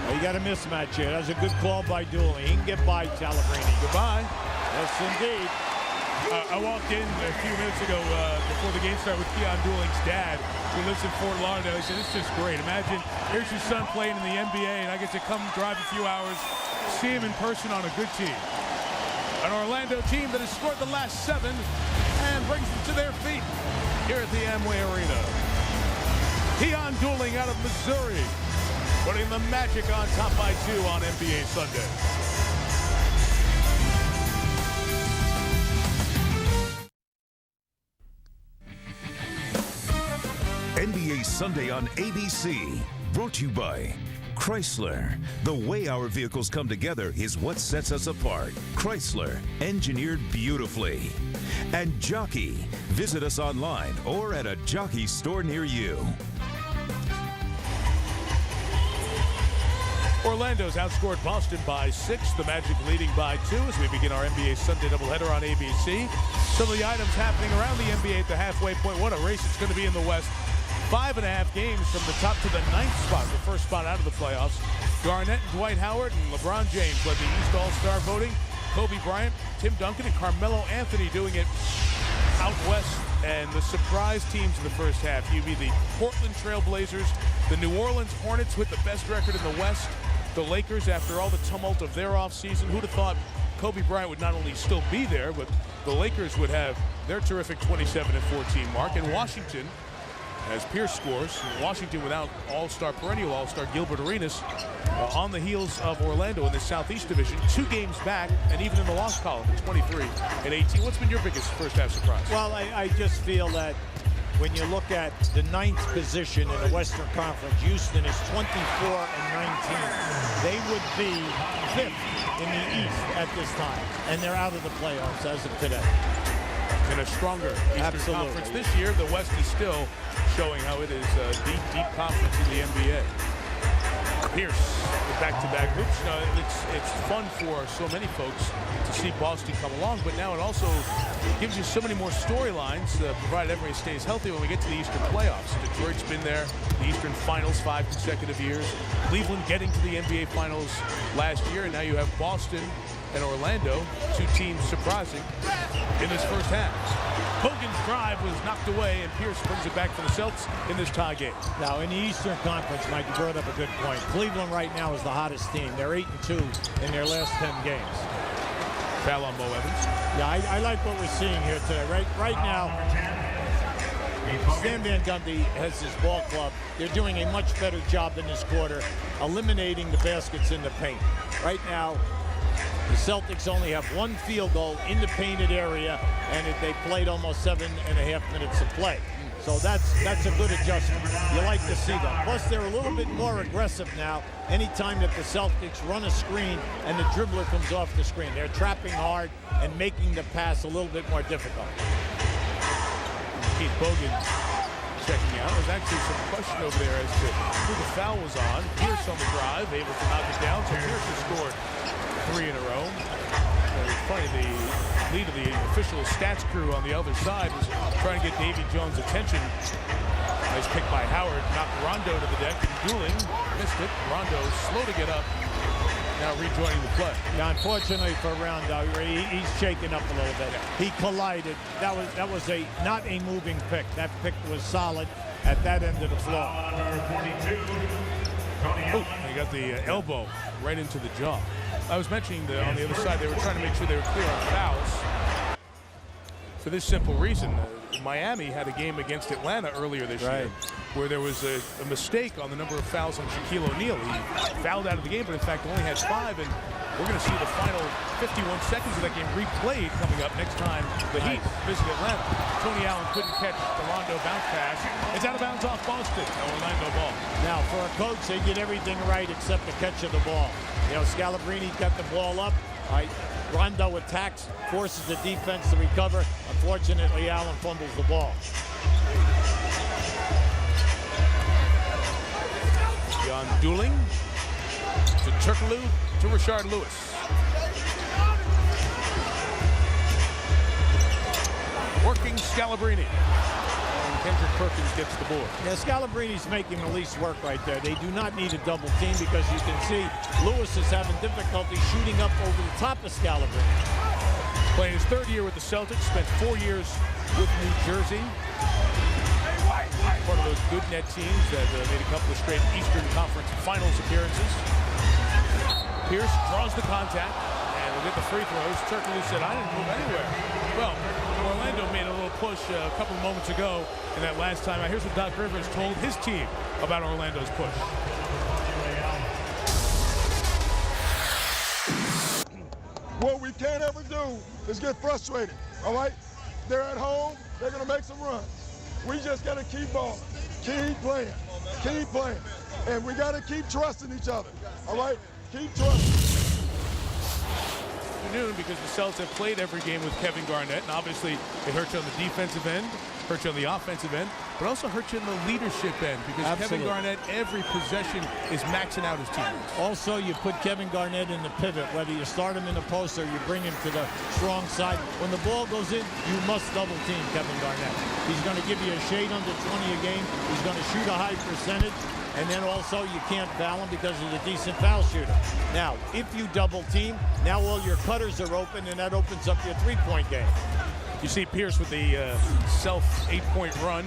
Well, you got a mismatch here. That's a good call by Dooley. He can get by Scalabrine. Goodbye. Yes, indeed. I walked in a few minutes ago before the game started with Keon Dooling's dad, who lives in Fort Lauderdale. He said, "It's just great. Imagine here's your son playing in the NBA, and I get to come drive a few hours, see him in person on a good team." An Orlando team that has scored the last 7 and brings them to their feet here at the Amway Arena. Keon Dooling out of Missouri, putting the Magic on top by 2 on NBA Sunday. NBA Sunday on ABC. Brought to you by Chrysler. The way our vehicles come together is what sets us apart. Chrysler, engineered beautifully. And Jockey. Visit us online or at a Jockey store near you. Orlando's outscored Boston by 6. The Magic leading by 2 as we begin our NBA Sunday doubleheader on ABC. Some of the items happening around the NBA at the halfway point. What a race it's going to be in the West. 5.5 games from the top to the 9th spot, the first spot out of the playoffs. Garnett and Dwight Howard and LeBron James led the East All-Star voting. Kobe Bryant, Tim Duncan, and Carmelo Anthony doing it out west. And the surprise teams in the first half, you'd be the Portland Trail Blazers, the New Orleans Hornets with the best record in the West, the Lakers after all the tumult of their offseason. Who'd have thought Kobe Bryant would not only still be there, but the Lakers would have their terrific 27-14 mark. And Washington, as Pierce scores, Washington without perennial All-Star Gilbert Arenas, on the heels of Orlando in the Southeast Division, 2 games back, and even in the loss column at 23-18. What's been your biggest first half surprise? Well, I just feel that when you look at the 9th position in the Western Conference, Houston is 24-19. They would be 5th in the East at this time, and they're out of the playoffs as of today. In a stronger Eastern Conference this year, the West is still showing how it is a deep, deep conference in the NBA. Pierce, the back-to-back hoops. You know, it's fun for so many folks to see Boston come along, but now it also gives you so many more storylines, provided everybody stays healthy when we get to the Eastern playoffs. Detroit's been there, the Eastern Finals 5 consecutive years. Cleveland getting to the NBA Finals last year, and now you have Boston and Orlando, 2 teams surprising in this first half. Hogan's drive was knocked away, and Pierce brings it back for the Celtics in this tie game. Now, in the Eastern Conference, Mike, you brought up a good point. Cleveland right now is the hottest team. They're 8-2 in their last 10 games. Foul on Mo Evans. Yeah, I like what we're seeing here today. Right now, Stan Van Gundy has his ball club. They're doing a much better job in this quarter, eliminating the baskets in the paint. Right now, the Celtics only have 1 field goal in the painted area, and they played almost 7.5 minutes of play. So that's a good adjustment. You like to see that. Plus, they're a little bit more aggressive now. Anytime that the Celtics run a screen and the dribbler comes off the screen, they're trapping hard and making the pass a little bit more difficult. Keith Bogan checking out. There's actually some question over there as to who the foul was on. Pierce on the drive, able to knock it down. So Pierce has scored 3 in a row. It's funny, the lead of the official stats crew on the other side was trying to get Davy Jones' attention. Nice pick by Howard, knocked Rondo to the deck, and Dooling missed it. Rondo slow to get up, now rejoining the play. Now, unfortunately for Rondo, he's shaking up a little bit. He collided. That was not a moving pick. That pick was solid at that end of the floor. Oh, he got the elbow right into the jaw. I was mentioning that on the other side, they were trying to make sure they were clear on fouls. For this simple reason, Miami had a game against Atlanta earlier this year where there was a mistake on the number of fouls on Shaquille O'Neal. He fouled out of the game, but in fact only had 5, and we're going to see the final 51 seconds of that game replayed coming up next time the Heat visit Atlanta. Tony Allen couldn't catch the Rondo bounce pass. It's out of bounds off Boston. Orlando ball. Now, for a coach, they did everything right except the catch of the ball. You know, Scalabrine got the ball up. Rondo attacks, forces the defense to recover. Unfortunately, Allen fumbles the ball. John Dooling to Turkoglu to Rashard Lewis. Working Scalabrine. And Kendrick Perkins gets the board. Yeah, Scalabrine's making the least work right there. They do not need a double team because you can see Lewis is having difficulty shooting up over the top of Scalabrine. Playing his 3rd year with the Celtics, spent 4 years with New Jersey. Part of those good net teams that made a couple of straight Eastern Conference Finals appearances. Pierce draws the contact, and we'll get the free throws. Turkoglu said, I didn't move anywhere. Well, Orlando made a little push a couple of moments ago in that last time. Here's what Doc Rivers told his team about Orlando's push. What we can't ever do is get frustrated, all right? They're at home, they're gonna make some runs. We just gotta keep balling, keep playing, And we got to keep trusting each other. All right? Keep trusting. Because the Celtics have played every game with Kevin Garnett, and obviously it hurts you on the defensive end, hurts you on the offensive end, but also hurts you in the leadership end because Kevin Garnett, every possession is maxing out his teammates. Also, you put Kevin Garnett in the pivot, whether you start him in the post or you bring him to the strong side. When the ball goes in, you must double team Kevin Garnett. He's going to give you a shade under 20 a game. He's going to shoot a high percentage. And then also you can't foul him because he's a decent foul shooter. Now, if you double team, now all your cutters are open, and that opens up your three-point game. You see Pierce with the self 8-point run.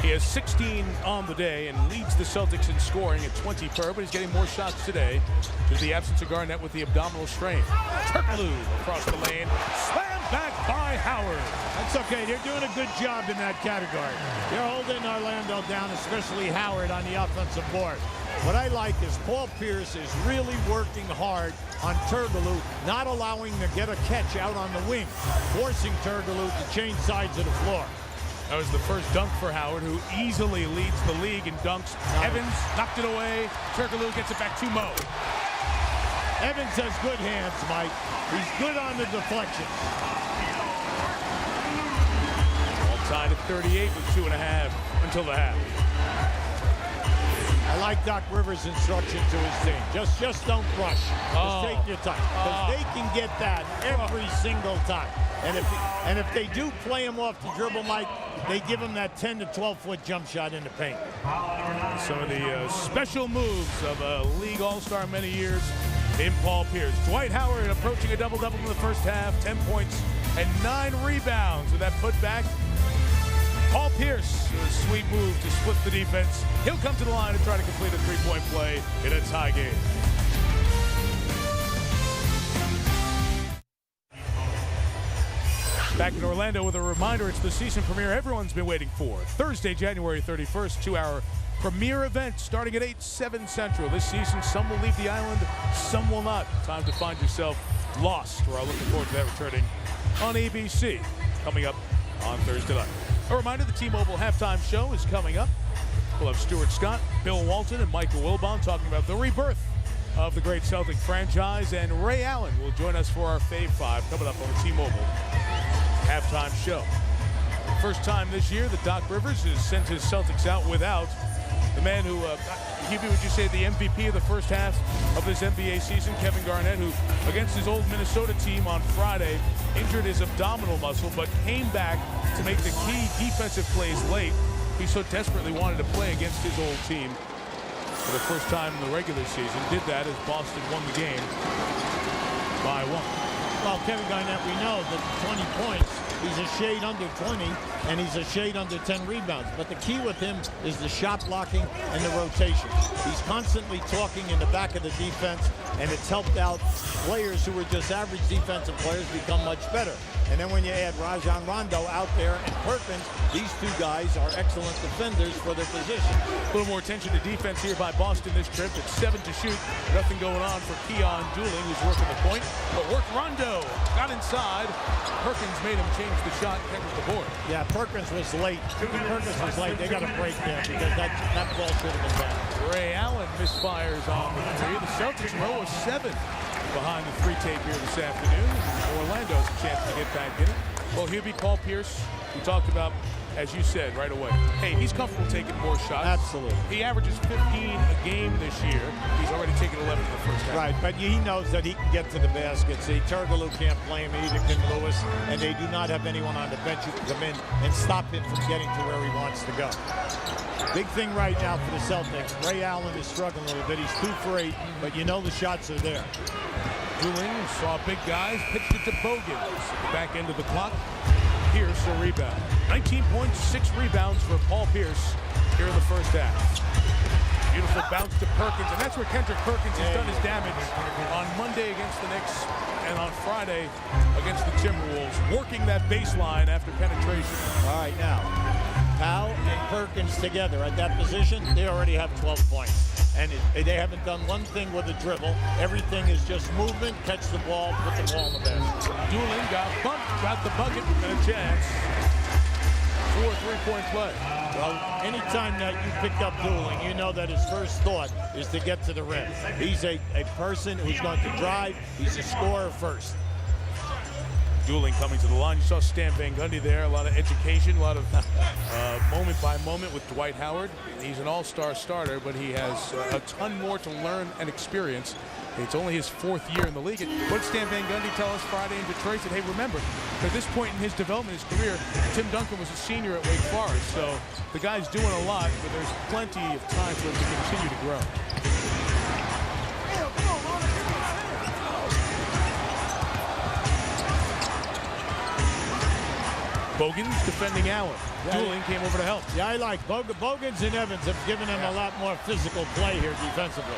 He has 16 on the day and leads the Celtics in scoring at 20 per, but he's getting more shots today due to the absence of Garnett with the abdominal strain. Turkoglu across the lane, slammed back by Howard. That's okay. They're doing a good job in that category. They're holding Orlando down, especially Howard on the offensive board. What I like is Paul Pierce is really working hard on Turkoglu, not allowing him to get a catch out on the wing, forcing Turkoglu to change sides of the floor. That was the first dunk for Howard, who easily leads the league in dunks. Evans knocked it away. Turkoglu gets it back to Mo. Evans has good hands, Mike. He's good on the deflection. All tied at 38 with 2.5 until the half. I like Doc Rivers' instruction to his team. Just don't rush. Just take your time. Because they can get that every single time. And if they do play him off the dribble, Mike, they give him that 10 to 12-foot jump shot in the paint. Some of the special moves of a league all-star many years in Paul Pierce. Dwight Howard approaching a double-double in the first half, 10 points and 9 rebounds with that putback. Paul Pierce, a sweet move to split the defense. He'll come to the line and try to complete a three-point play in a tie game. Back in Orlando with a reminder, it's the season premiere everyone's been waiting for. Thursday, January 31st, 2-hour premiere event starting at 8/7 Central. This season, some will leave the island, some will not. Time to find yourself lost. We're all looking forward to that returning on ABC coming up on Thursday night. A reminder, the T-Mobile halftime show is coming up. We'll have Stuart Scott, Bill Walton, and Michael Wilbon talking about the rebirth of the great Celtic franchise, and Ray Allen will join us for our Fave 5 coming up on the T-Mobile halftime show. First time this year that Doc Rivers has sent his Celtics out without the man who, Hubie, would you say the MVP of the first half of this NBA season, Kevin Garnett, who against his old Minnesota team on Friday injured his abdominal muscle but came back to make the key defensive plays late. He so desperately wanted to play against his old team for the first time in the regular season. Did that as Boston won the game by 1. Well, Kevin Garnett, we know that 20 points, he's a shade under 20, and he's a shade under 10 rebounds. But the key with him is the shot blocking and the rotation. He's constantly talking in the back of the defense, and it's helped out players who were just average defensive players become much better. And then when you add Rajon Rondo out there and Perkins, these two guys are excellent defenders for their position. A little more attention to defense here by Boston this trip. It's 7 to shoot. Nothing going on for Keon Dooling, who's working the point. But worked Rondo. Got inside. Perkins made him change the shot and catches the board. Yeah, Perkins was late. Perkins was late. They got a break there because that ball should have been down. Ray Allen misfires on the three. The Celtics row of 7 behind the three tape here this afternoon. Orlando has a chance to get back in it. Well, Hubie, Paul Pierce, we talked about, as you said right away. Hey, he's comfortable taking more shots. Absolutely. He averages 15 a game this year. He's already taken 11 in the first half. Right, but he knows that he can get to the basket. See, Turkoglu can't play him, either can Lewis, and they do not have anyone on the bench who can come in and stop him from getting to where he wants to go. Big thing right now for the Celtics. Ray Allen is struggling a little bit. He's 2 for 8, but you know the shots are there. Dooling saw big guys, pitched it to Bogans at the back end of the clock. Pierce a rebound. 19 points, 6 rebounds for Paul Pierce here in the first half. Beautiful bounce to Perkins, and that's where Kendrick Perkins has done his damage on Monday against the Knicks and on Friday against the Timberwolves, working that baseline after penetration. All right, now, Powell and Perkins together at that position, they already have 12 points. And they haven't done one thing with a dribble. Everything is just movement, catch the ball, put the ball in the basket. Dooling got bumped, got the bucket, and a chance. for three-point play. Well, anytime that you pick up dueling, you know that his first thought is to get to the rim. He's a person who's going to drive. He's a scorer first. Dueling coming to the line. You saw Stan Van Gundy there. A lot of education, a lot of moment by moment with Dwight Howard. He's an all-star starter, but he has a ton more to learn and experience. It's only his 4th year in the league. What did Stan Van Gundy tell us Friday in Detroit? He said, hey, remember, at this point in his development, his career, Tim Duncan was a senior at Wake Forest. So the guy's doing a lot, but there's plenty of time for him to continue to grow. Bogans defending Allen. Dueling came over to help. Yeah, I like Bogans and Evans have given him a lot more physical play here defensively.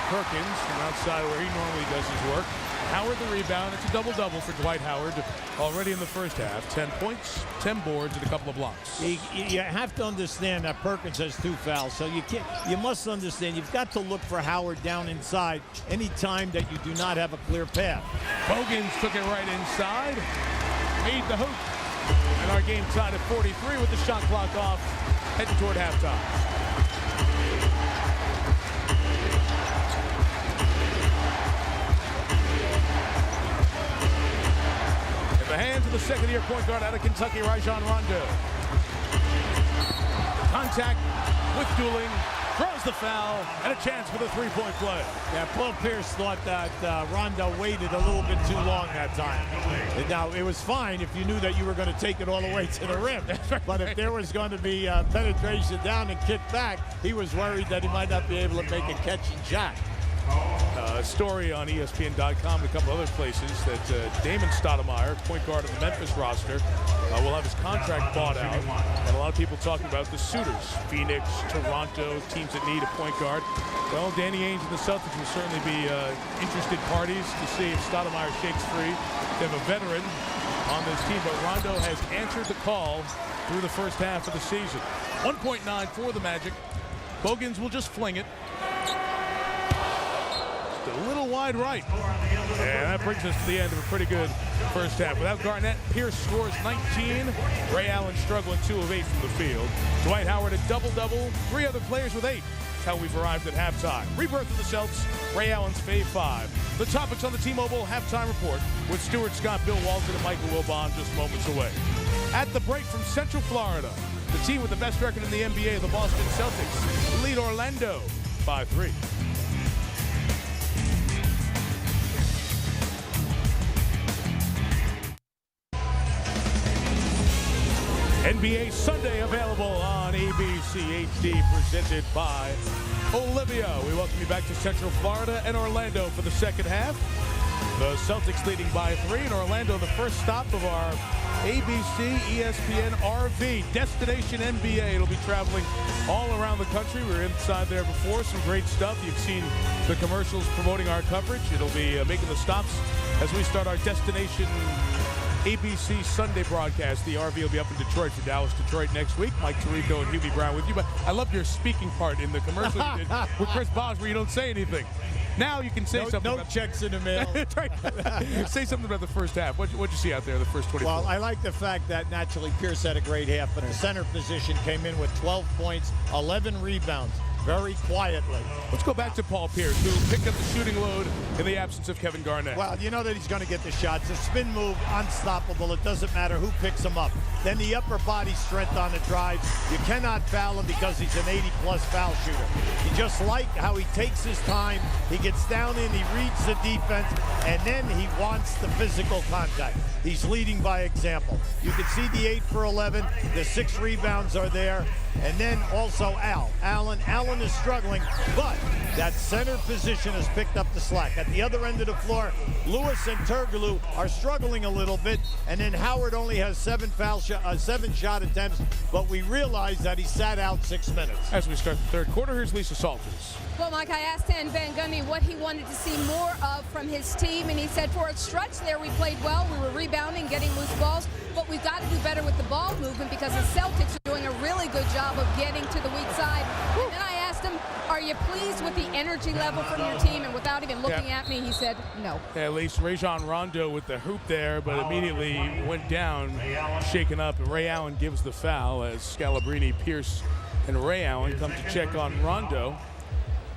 Perkins from outside where he normally does his work. Howard the rebound. It's a double-double for Dwight Howard already in the first half. 10 points, 10 boards, and a couple of blocks. You have to understand that Perkins has 2 fouls, so you must understand you've got to look for Howard down inside any time that you do not have a clear path. Bogans took it right inside, made the hoop. And our game tied at 43 with the shot clock off, heading toward halftime. In the hands of the second-year point guard out of Kentucky, Rajon Rondo. Contact with Dueling, throws the foul, and a chance for the three-point play. Yeah, Paul Pierce thought that Rondo waited a little bit too long that time. And now, it was fine if you knew that you were going to take it all the way to the rim. But if there was going to be penetration down and kick back, he was worried that he might not be able to make a catching shot. A story on ESPN.com and a couple other places that Damon Stoudemire, point guard of the Memphis roster, will have his contract bought out. And a lot of people talking about the suitors, Phoenix, Toronto, teams that need a point guard. Well, Danny Ainge and the Celtics will certainly be interested parties to see if Stoudemire shakes free. They have a veteran on this team, but Rondo has answered the call through the first half of the season. 1.9 for the Magic. Bogans will just fling it. A little wide right. And that brings us to the end of a pretty good first half. Without Garnett, Pierce scores 19. Ray Allen struggling 2 of 8 from the field. Dwight Howard a double-double. 3 other players with 8. That's how we've arrived at halftime. Rebirth of the Celtics, Ray Allen's fave 5. The topics on the T-Mobile halftime report with Stuart Scott, Bill Walton, and Michael Wilbon just moments away. At the break from Central Florida, the team with the best record in the NBA, the Boston Celtics, lead Orlando by 3. NBA Sunday available on ABC HD, presented by Olivia. We welcome you back to Central Florida and Orlando for the second half. The Celtics leading by 3, and Orlando the first stop of our ABC ESPN RV Destination NBA. It'll be traveling all around the country. We were inside there before, some great stuff. You've seen the commercials promoting our coverage. It'll be making the stops as we start our Destination ABC Sunday broadcast. The RV will be up in Detroit for Dallas, Detroit next week. Mike Tirico and Hubie Brown with you. But I love your speaking part in the commercial you did with Chris Bosh where you don't say anything. Now you can say something. No about checks in the mail. Right. Say something about the first half. What'd you see out there the first 24? Well, I like the fact that naturally Pierce had a great half, but the center position came in with 12 points, 11 rebounds. Very quietly. Let's go back to Paul Pierce, who picked up the shooting load in the absence of Kevin Garnett. Well, you know that he's going to get the shots. The spin move, unstoppable. It doesn't matter who picks him up. Then the upper body strength on the drives. You cannot foul him because he's an 80-plus foul shooter. You just like how he takes his time. He gets down in, he reads the defense, and then he wants the physical contact. He's leading by example. You can see the 8 for 11. The 6 rebounds are there. And then also Allen is struggling, but that center position has picked up the slack. At the other end of the floor, Lewis and Turkoglu are struggling a little bit, and then Howard only has 7 shot attempts, but we realize that he sat out 6 minutes. As we start the third quarter, here's Lisa Salters. Well, Mike, I asked Stan Van Gundy what he wanted to see more of from his team, and he said for a stretch there we played well. We were rebounding, getting loose balls, but we've got to do better with the ball movement because the Celtics are doing a really good job of getting to the weak side. And then I asked him, are are you pleased with the energy level from your team? And without even looking at me, he said no. Yeah, at least Rajon Rondo with the hoop there, but immediately went down, shaken up. Ray Allen gives the foul as Scalabrine, Pierce, and Ray Allen come to check on Rondo.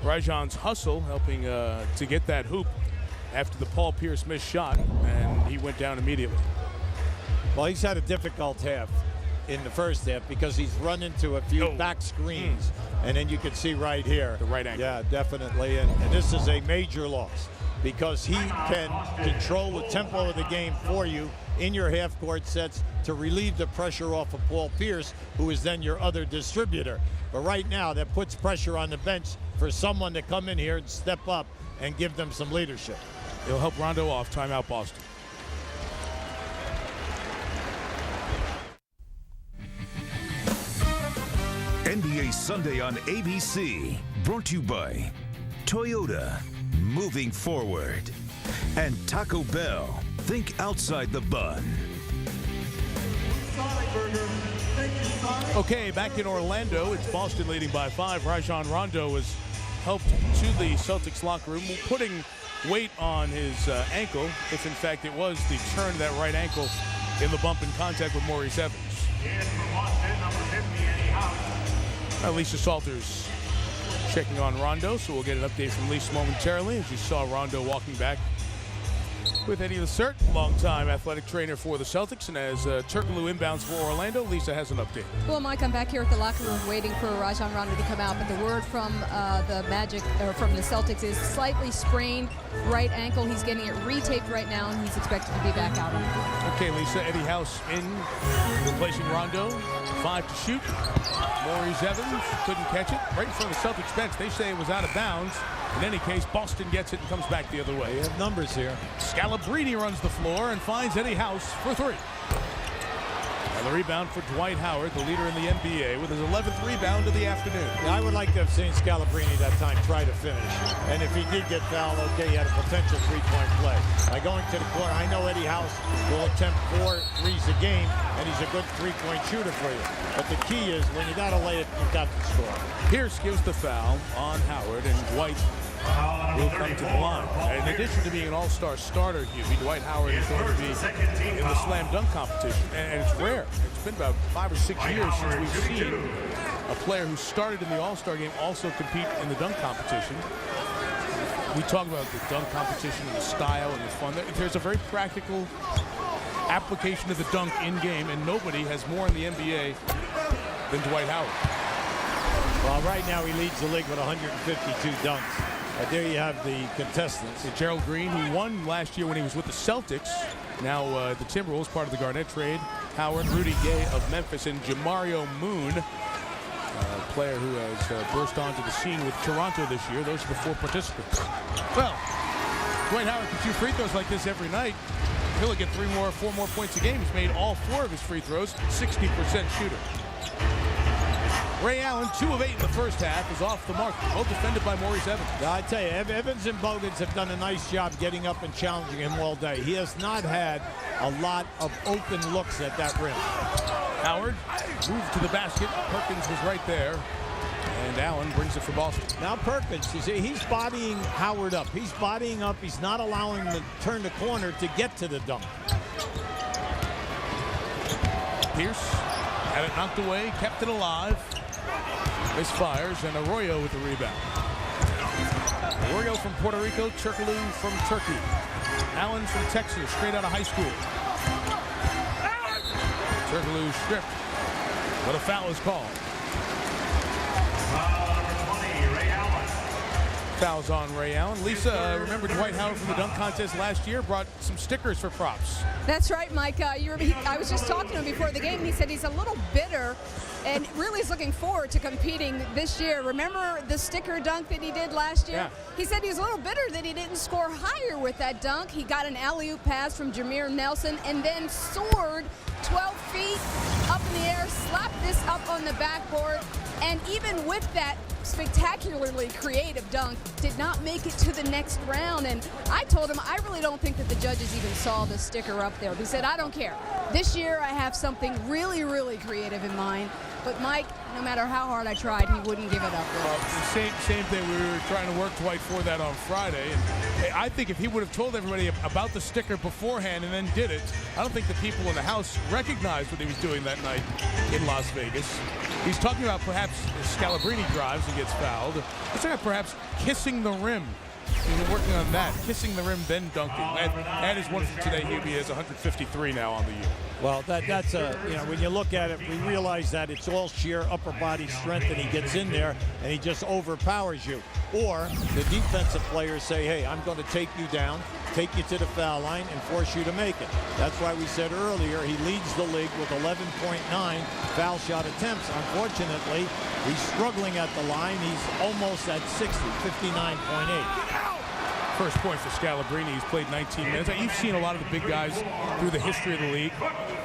Rajon's hustle helping to get that hoop after the Paul Pierce missed shot, and he went down immediately. Well, he's had a difficult half in the first half because he's run into a few back screens, and then you can see right here. The right ankle. Yeah, definitely, and this is a major loss because he can control the tempo of the game for you in your half-court sets to relieve the pressure off of Paul Pierce, who is then your other distributor. But right now, that puts pressure on the bench for someone to come in here and step up and give them some leadership. It'll help Rondo off. Timeout, Boston. NBA Sunday on ABC, brought to you by Toyota, moving forward, and Taco Bell, think outside the bun. Okay, back in Orlando, it's Boston leading by 5. Rajon Rondo was helped to the Celtics locker room, putting weight on his ankle, if in fact it was the turn of that right ankle in the bump in contact with Maurice Evans. Lisa Salters checking on Rondo, so we'll get an update from Lisa momentarily. As you saw Rondo walking back with Eddie Lacerte, longtime athletic trainer for the Celtics. And as Turkoglu inbounds for Orlando, Lisa has an update. Well, Mike, I'm back here at the locker room waiting for Rajon Rondo to come out, but the word from the Magic, or from the Celtics, is slightly sprained right ankle. He's getting it retaped right now, and he's expected to be back out on the court. Okay, Lisa, Eddie House in, replacing Rondo. 5 to shoot. Maurice Evans couldn't catch it. Right in front of the Celtics bench. They say it was out of bounds. In any case, Boston gets it and comes back the other way. We have numbers here. Scalabrine runs the floor and finds Eddie House for 3. And the rebound for Dwight Howard, the leader in the NBA, with his 11th rebound of the afternoon. Yeah, I would like to have seen Scalabrine that time try to finish. And if he did get fouled, okay, he had a potential three-point play. By going to the corner, I know Eddie House will attempt 4 threes a game, and he's a good three-point shooter for you. But the key is, when you got to lay it, you've got to score. Pierce gives the foul on Howard, and Dwight will come to the line. In addition to being an all-star starter, Dwight Howard is going to be in the slam dunk competition. And it's rare. It's been about 5 or 6 years since we've seen a player who started in the all-star game also compete in the dunk competition. We talk about the dunk competition and the style and the fun. There's a very practical application of the dunk in-game, and nobody has more in the NBA than Dwight Howard. Well, right now he leads the league with 152 dunks. There you have the contestants. Gerald Green, who won last year when he was with the Celtics, now the Timberwolves, part of the Garnett trade. Howard, Rudy Gay of Memphis, and Jamario Moon, a player who has burst onto the scene with Toronto this year. Those are the 4 participants. Well, Dwight Howard can shoot free throws like this every night. He'll get 4 more points a game. He's made all 4 of his free throws, 60% shooter. Ray Allen, 2 of 8 in the first half, is off the mark, both defended by Maurice Evans. Yeah, I tell you, Evans and Bogans have done a nice job getting up and challenging him all day. He has not had a lot of open looks at that rim. Howard moved to the basket. Perkins was right there. And Allen brings it for Boston. Now Perkins, you see, he's bodying Howard up. He's bodying up. He's not allowing him to turn the corner to get to the dunk. Pierce had it knocked away, kept it alive. Misfires, and Arroyo with the rebound. Arroyo from Puerto Rico, Turkoglu from Turkey. Allen from Texas, straight out of high school. Turkoglu stripped, but a foul is called. Fouls on Ray Allen. Lisa, remember Dwight Howard from the dunk contest last year brought some stickers for props. That's right, Mike. I was just talking to him before the game. He said he's a little bitter and really is looking forward to competing this year. Remember the sticker dunk that he did last year? Yeah. He said he's a little bitter that he didn't score higher with that dunk. He got an alley-oop pass from Jameer Nelson and then soared 12 feet up in the air, slapped this up on the backboard, and even with that spectacularly creative dunk, did not make it to the next round. And I told him I really don't think that the judges even saw the sticker up there. He said, I don't care. This year I have something really, really creative in mind. But Mike, no matter how hard I tried, he wouldn't give it up. Same thing. We were trying to work Dwight for that on Friday. And I think if he would have told everybody about the sticker beforehand and then did it, I don't think the people in the house recognized what he was doing that night in Las Vegas. He's talking about perhaps Scalabrine drives and gets fouled. He's talking about perhaps kissing the rim. He's been working on that, kissing the rim, then dunking. That is one from today. He has 153 now on the year. Well, that's when you look at it, we realize that it's all sheer upper body strength, and he gets in there and he just overpowers you. Or the defensive players say, hey, I'm going to take you down, take you to the foul line, and force you to make it. That's why we said earlier he leads the league with 11.9 foul shot attempts. Unfortunately, he's struggling at the line. He's almost at 60, 59.8. First point for Scalabrine. He's played 19 minutes. You've seen a lot of the big guys through the history of the league.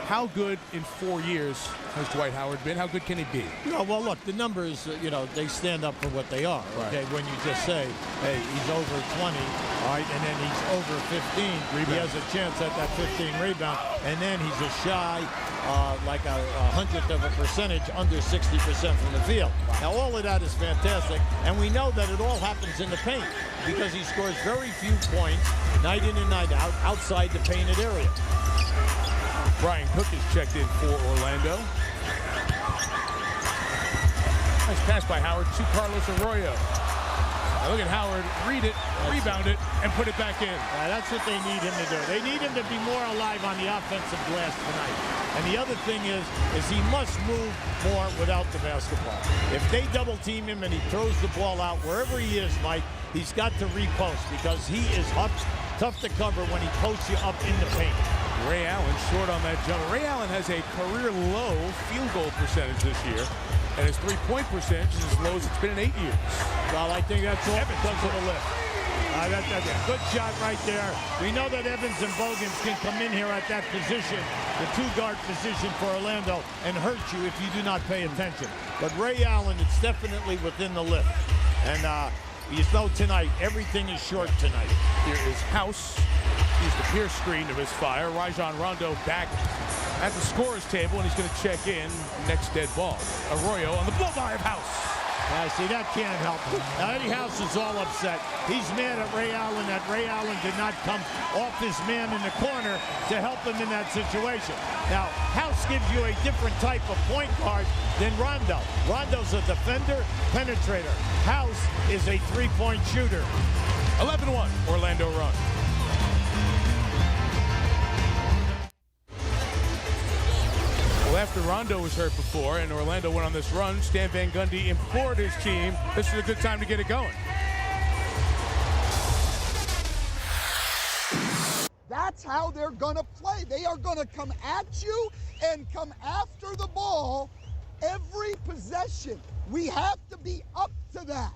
How good in 4 years has Dwight Howard been? How good can he be? Well, look, the numbers, they stand up for what they are. Okay, when you just say, hey, he's over 20, all right, and then he's over 15. He has a chance at that 15 rebound, and then he's a shy, like a 100th of a percentage, under 60% from the field. Now, all of that is fantastic, and we know that it all happens in the paint because he scores very few points night in and night out outside the painted area. Brian Cook is checked in for Orlando. Nice pass by Howard to Carlos Arroyo. Now look at Howard, read it, rebound it, and put it back in. That's what they need him to do. They need him to be more alive on the offensive glass tonight. And the other thing is he must move more without the basketball. If they double team him and he throws the ball out wherever he is, Mike, he's got to repost because he is tough to cover when he posts you up in the paint. Ray Allen short on that jumper. Ray Allen has a career low field goal percentage this year, and his three-point percentage is as low as it's been in 8 years. Well, I think that's all because of the lift. That's a good shot right there. We know that Evans and Bogans can come in here at that position, the two-guard position for Orlando, and hurt you if you do not pay attention. But Ray Allen, it's definitely within the lift. And you know tonight, everything is short tonight. Here is House. He's the Pierce screen to misfire. Rajon Rondo back at the scorer's table, and he's going to check in next dead ball. Arroyo on the blow-by of House. See, that can't help him. Now, Eddie House is all upset. He's mad at Ray Allen that Ray Allen did not come off his man in the corner to help him in that situation. Now, House gives you a different type of point guard than Rondo. Rondo's a defender, penetrator. House is a three-point shooter. 11-1, Orlando run. Well, after Rondo was hurt before and Orlando went on this run, Stan Van Gundy implored his team. This is a good time to get it going. That's how they're going to play. They are going to come at you and come after the ball every possession. We have to be up to that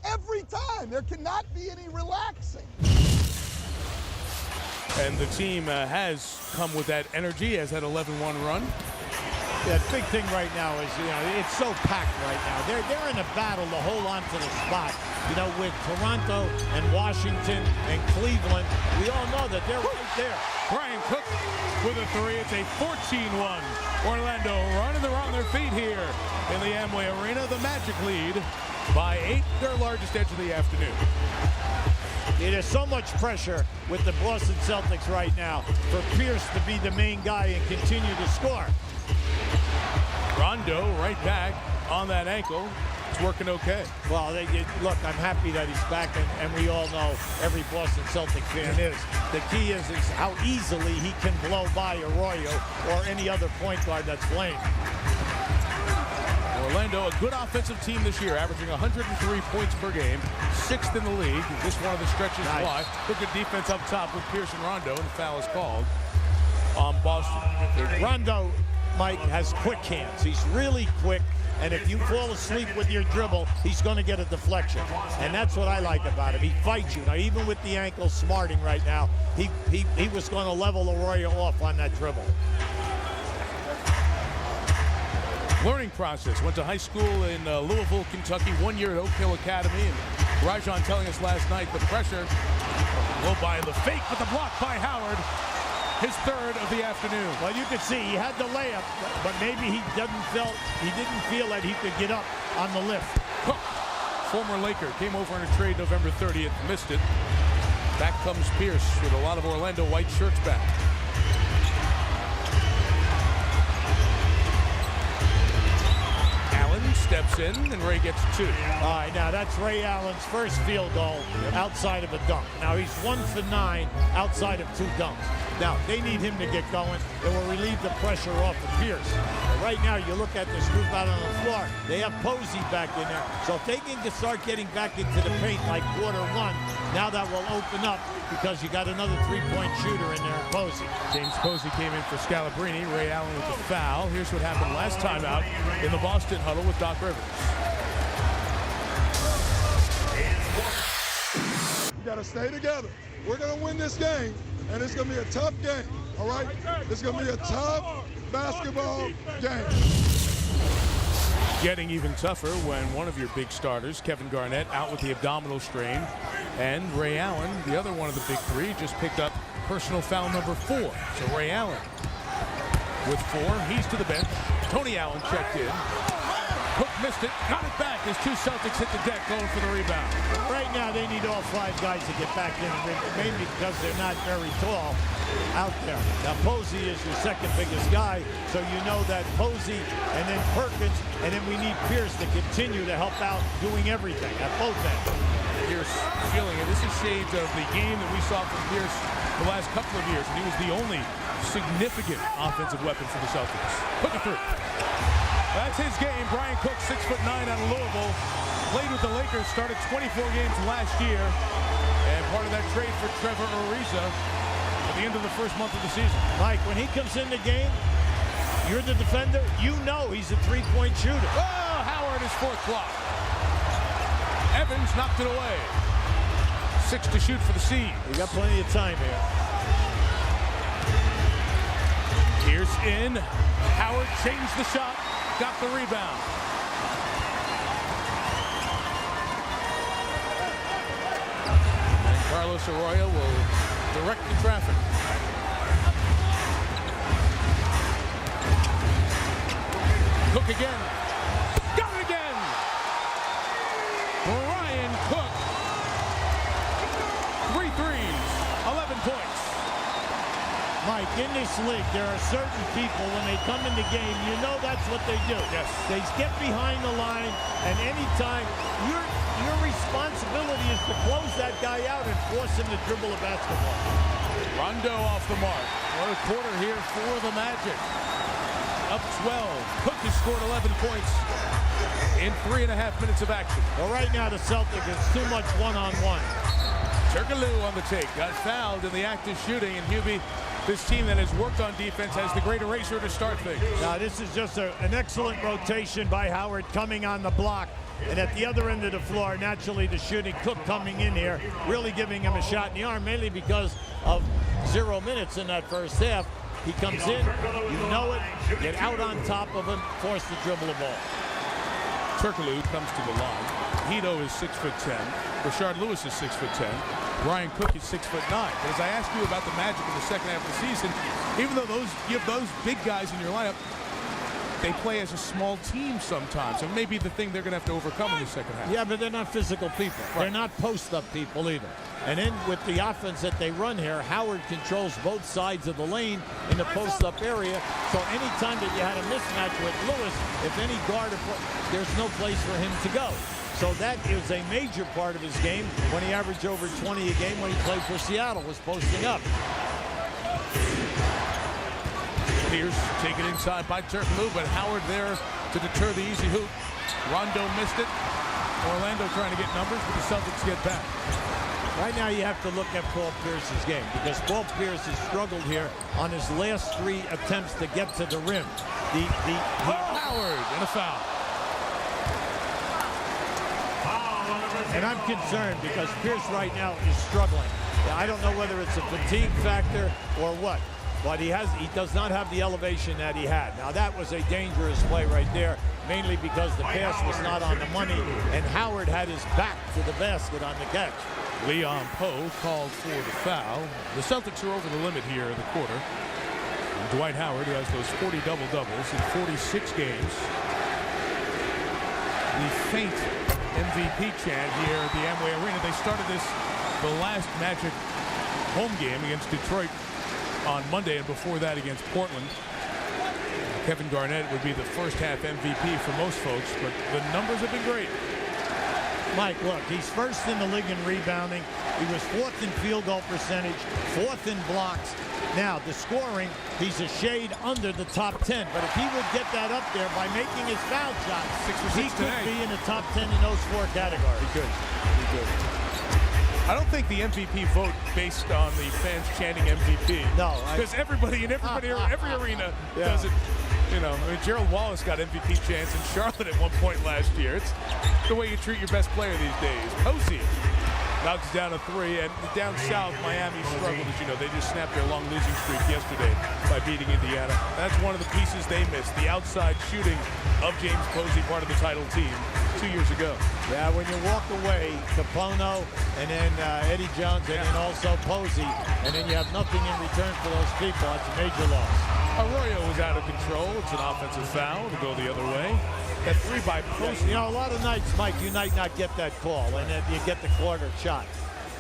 every time. There cannot be any relaxing. And the team has come with that energy, has that 11-1 run. The big thing right now is, it's so packed right now. They're in a battle to hold on to the spot. With Toronto and Washington and Cleveland, we all know that they're right there. Brian Cook with a three. It's a 14-1 Orlando run, and they're on their feet here in the Amway Arena. The Magic lead by 8, their largest edge of the afternoon. There's so much pressure with the Boston Celtics right now for Pierce to be the main guy and continue to score. Rondo right back on that ankle. It's working okay. Well, look, I'm happy that he's back, and we all know every Boston Celtic fan is. The key is how easily he can blow by Arroyo or any other point guard that's playing. Orlando, a good offensive team this year, averaging 103 points per game, 6th in the league. This one of the stretches why. Look at defense up top with Pierce and Rondo, and the foul is called on Boston. Rondo, Mike, has quick hands. He's really quick, and if you fall asleep with your dribble, he's going to get a deflection. And that's what I like about him. He fights you. Now, even with the ankle smarting right now, he was going to level Arroyo off on that dribble. Learning process. Went to high school in Louisville, Kentucky, 1 year at Oak Hill Academy. And Rajon telling us last night the pressure. Well, by the fake, but the block by Howard. his third of the afternoon. Well, you could see he had the layup, but maybe he didn't feel that he could get up on the lift. Cook, former Laker, came over in a trade November 30th, missed it. Back comes Pierce with a lot of Orlando white shirts back. Allen steps in, and Ray gets 2. All right, now that's Ray Allen's first field goal outside of a dunk. Now he's 1 for 9 outside of 2 dunks. Now they need him to get going. It will relieve the pressure off of Pierce. But right now, you look at this group out on the floor. They have Posey back in there. So if they can start getting back into the paint like quarter 1, now that will open up because you got another 3-point shooter in there, Posey. James Posey came in for Scalabrine. Ray Allen with the foul. Here's what happened last time out in the Boston huddle with Doc Rivers. We got to stay together. We're going to win this game, and it's going to be a tough game, all right? It's going to be a tough basketball game. Getting even tougher when one of your big starters, Kevin Garnett, out with the abdominal strain, and Ray Allen, the other one of the big 3, just picked up personal foul number 4. So Ray Allen with 4, he's to the bench. Tony Allen checked in. Cook missed it, got it back as 2 Celtics hit the deck going for the rebound. Right now they need all 5 guys to get back in, mainly because they're not very tall out there. Now Posey is your second biggest guy, so you know that Posey and then Perkins, and then we need Pierce to continue to help out doing everything at both ends. Pierce feeling it. This is shades of the game that we saw from Pierce the last couple of years, and he was the only significant offensive weapon for the Celtics. Put it through. That's his game. Brian Cook, 6'9" out of Louisville. Played with the Lakers, started 24 games last year. And part of that trade for Trevor Ariza at the end of the first month of the season. Mike, when he comes in the game, you're the defender, you know he's a 3-point shooter. Oh, Howard is 4th block. Evans knocked it away. 6 to shoot for the Seeds. We got plenty of time here. Pierce in. Howard changed the shot. Got the rebound. And Carlos Arroyo will direct the traffic. Cook again. Got it again. Brian Cook. 3 threes. 11 points. Mike, in this league, there are certain people, when they come in the game, you know that's what they do. Yes. They get behind the line, and anytime, your responsibility is to close that guy out and force him to dribble a basketball. Rondo off the mark. What a quarter here for the Magic. Up 12. Cook has scored 11 points in 3.5 minutes of action. Well, right now, the Celtics, it's too much one-on-one. Turkoglu on the take. Got fouled in the act of shooting, and Hubie, this team that has worked on defense, has the great eraser to start things. Now, this is just an excellent rotation by Howard coming on the block. And at the other end of the floor, naturally, the shooting Cook coming in here, really giving him a shot in the arm, mainly because of 0 minutes in that first half. He comes in, you know it, get out on top of him, force the dribble of ball. Turkoglu comes to the line. Hito is 6'10". Rashard Lewis is 6'10". Brian Cook is 6'9". But as I asked you about the Magic in the second half of the season, even though you have those big guys in your lineup, they play as a small team sometimes. And maybe the thing they're going to have to overcome in the second half. Yeah, but they're not physical people. Right. They're not post-up people either. And then with the offense that they run here, Howard controls both sides of the lane in the post-up area. So anytime that you had a mismatch with Lewis, if any guard, there's no place for him to go. So that is a major part of his game when he averaged over 20 a game when he played for Seattle, was posting up. Pierce taken inside by Turkoglu, but Howard there to deter the easy hoop. Rondo missed it. Orlando trying to get numbers, but the Celtics get back. Right now you have to look at Paul Pierce's game because Paul Pierce has struggled here on his last 3 attempts to get to the rim. Howard and a foul. And I'm concerned because Pierce right now is struggling. I don't know whether it's a fatigue factor or what, but he does not have the elevation that he had. Now that was a dangerous play right there, mainly because the pass was not on the money and Howard had his back to the basket on the catch. Leon Poe called for the foul. The Celtics are over the limit here in the quarter. And Dwight Howard, who has those 40 double-doubles in 46 games. The faint MVP chant here at the Amway Arena. They started this the last Magic home game against Detroit on Monday, and before that against Portland. Kevin Garnett would be the first half MVP for most folks, but the numbers have been great. Mike, look, he's first in the league in rebounding. He was 4th in field goal percentage, 4th in blocks. Now, the scoring, he's a shade under the top 10. But if he would get that up there by making his foul shots, he could be in the top 10 in those 4 categories. He could. I don't think the MVP vote based on the fans chanting MVP. No. Because everybody in every arena does it. You know, I mean, Gerald Wallace got MVP chants in Charlotte at one point last year. It's the way you treat your best player these days. Posey knocks down a 3, and down south, Miami struggled, as you know. They just snapped their long losing streak yesterday by beating Indiana. That's one of the pieces they missed, the outside shooting of James Posey, part of the title team 2 years ago. Yeah, when you walk away, Capono, and then Eddie Jones, and then also Posey, and then you have nothing in return for those people, that's a major loss. Arroyo was out of control. It's an offensive foul to go the other way. That 3 by Posey. You know, a lot of nights, Mike, you might not get that call, and then you get the corner shot.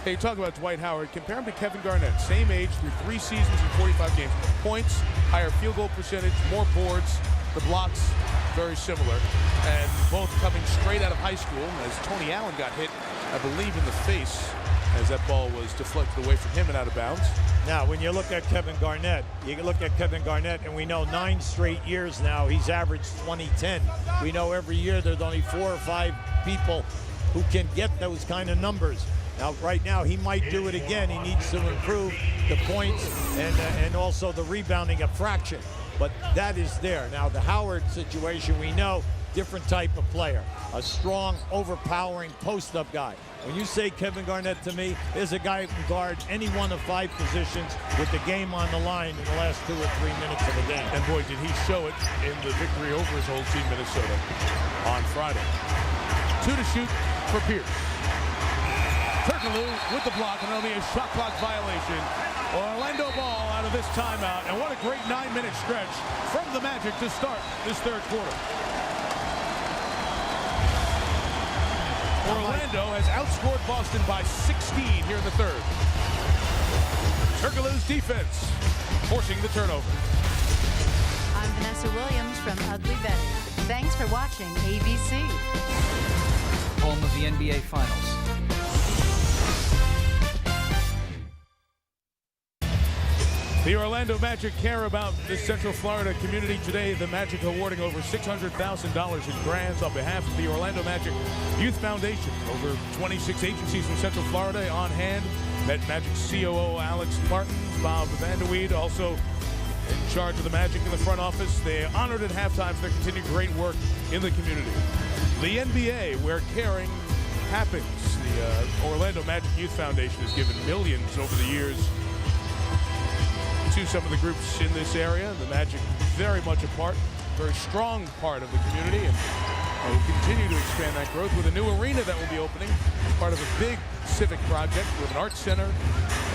Hey, you talk about Dwight Howard. Compare him to Kevin Garnett. Same age through 3 seasons and 45 games. Points, higher field goal percentage, more boards. The blocks, very similar. And both coming straight out of high school, as Tony Allen got hit, I believe, in the face as that ball was deflected away from him and out of bounds. Now, when you look at Kevin Garnett, and we know 9 straight years now, he's averaged 20-10. We know every year there's only 4 or 5 people who can get those kind of numbers. Now, right now, he might do it again. He needs to improve the points and also the rebounding a fraction. But that is there. Now, the Howard situation, we know, different type of player. A strong, overpowering post-up guy. When you say Kevin Garnett to me, there's a guy who can guard any one of 5 positions with the game on the line in the last 2 or 3 minutes of the game. And boy, did he show it in the victory over his old team, Minnesota, on Friday. 2 to shoot for Pierce. Turkoglu with the block, and it'll be a shot clock violation. Orlando ball out of this timeout, and what a great 9-minute stretch from the Magic to start this 3rd quarter. Orlando has outscored Boston by 16 here in the 3rd. Turkoglu's defense forcing the turnover. I'm Vanessa Williams from Ugly Betty. Thanks for watching ABC. Home of the NBA Finals. The Orlando Magic care about the Central Florida community today. The Magic awarding over $600,000 in grants on behalf of the Orlando Magic Youth Foundation. Over 26 agencies from Central Florida on hand. Met Magic COO Alex Martins, Bob Vanderweed, also in charge of the Magic in the front office. They are honored at halftime for their continued great work in the community. The NBA, where caring happens. The Orlando Magic Youth Foundation has given millions over the years to some of the groups in this area. The Magic very much a part, very strong part of the community, and will continue to expand that growth with a new arena that will be opening, part of a big civic project with an art center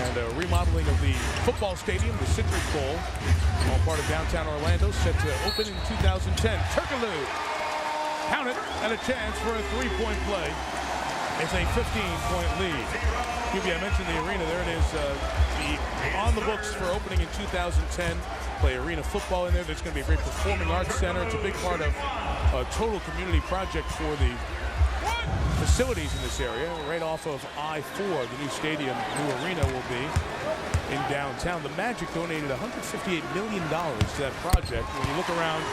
and a remodeling of the football stadium, the Citrus Bowl, all part of downtown Orlando, set to open in 2010. Turkoglu, count it, and a chance for a 3-point play. It's a 15-point lead. QB, I mentioned the arena. There it is, on the books for opening in 2010. Play arena football in there. There's going to be a great performing arts center. It's a big part of a total community project for the facilities in this area. Right off of I-4, the new stadium, new arena will be in downtown. The Magic donated $158 million to that project. When you look around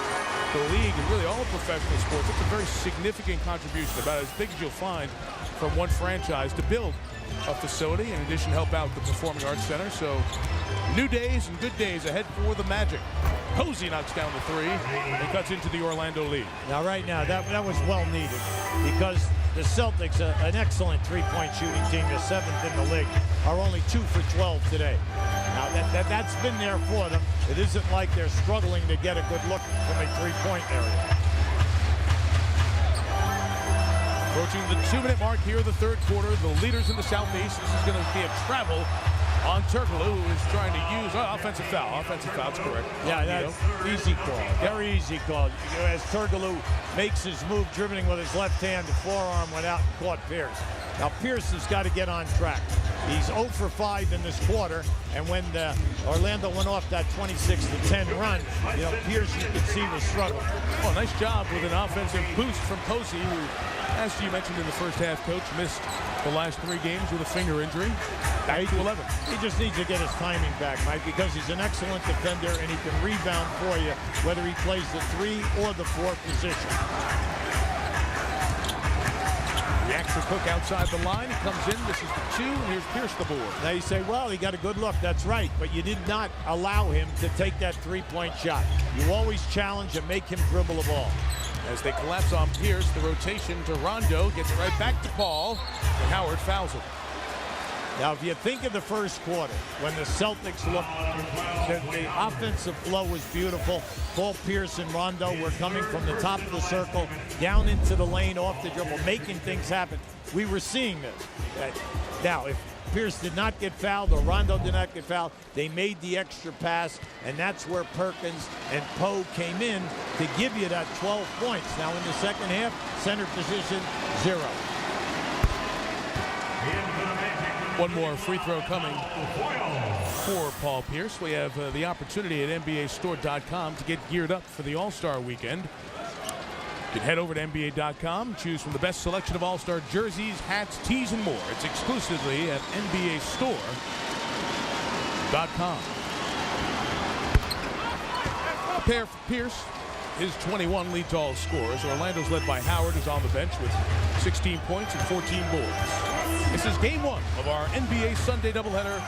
the league and really all professional sports, it's a very significant contribution, about as big as you'll find from one franchise to build a facility, in addition help out the Performing Arts Center. So new days and good days ahead for the Magic. Posey knocks down the 3 and cuts into the Orlando lead. Now right now that was well needed, because the Celtics, an excellent 3-point shooting team, the 7th in the league, are only 2 for 12 today. Now that's been there for them. It isn't like they're struggling to get a good look from a 3-point area. Approaching the 2-minute mark here in the third quarter. The leaders in the Southeast. This is going to be a travel on Turkoglu, who is trying to use offensive foul. Offensive foul, that's correct. Yeah, that's easy call. Very easy call. As Turkoglu makes his move, dribbling with his left hand, the forearm went out and caught Pierce. Now Pierce has got to get on track. He's 0 for 5 in this quarter, and when Orlando went off that 26-10 run, Pierce, you could see, was struggling. Well, nice job with an offensive boost from Posey, who, as you mentioned in the first half, Coach, missed the last 3 games with a finger injury. Back to 11. He just needs to get his timing back, Mike, because he's an excellent defender, and he can rebound for you, whether he plays the 3 or the 4 position. The extra Cook outside the line. He comes in. This is the 2, and here's Pierce the board. Now you say, well, he got a good look. That's right, but you did not allow him to take that 3-point shot. You always challenge and make him dribble the ball. As they collapse on Pierce, the rotation to Rondo gets it right back to Paul, and Howard fouls him. Now, if you think of the first quarter, when the Celtics looked, the offensive flow was beautiful. Paul Pierce and Rondo were coming from the top of the circle, down into the lane, off the dribble, making things happen. We were seeing this. Now, if Pierce did not get fouled or Rondo did not get fouled, they made the extra pass, and that's where Perkins and Poe came in to give you that 12 points. Now, in the second half, center position, 0. One more free throw coming for Paul Pierce. We have the opportunity at NBAstore.com to get geared up for the All-Star weekend. You can head over to NBA.com, choose from the best selection of All-Star jerseys, hats, tees, and more. It's exclusively at NBAstore.com. A pair for Pierce. His 21 leads all scorers. Orlando's led by Howard, who's on the bench with 16 points and 14 boards. This is game 1 of our NBA Sunday doubleheader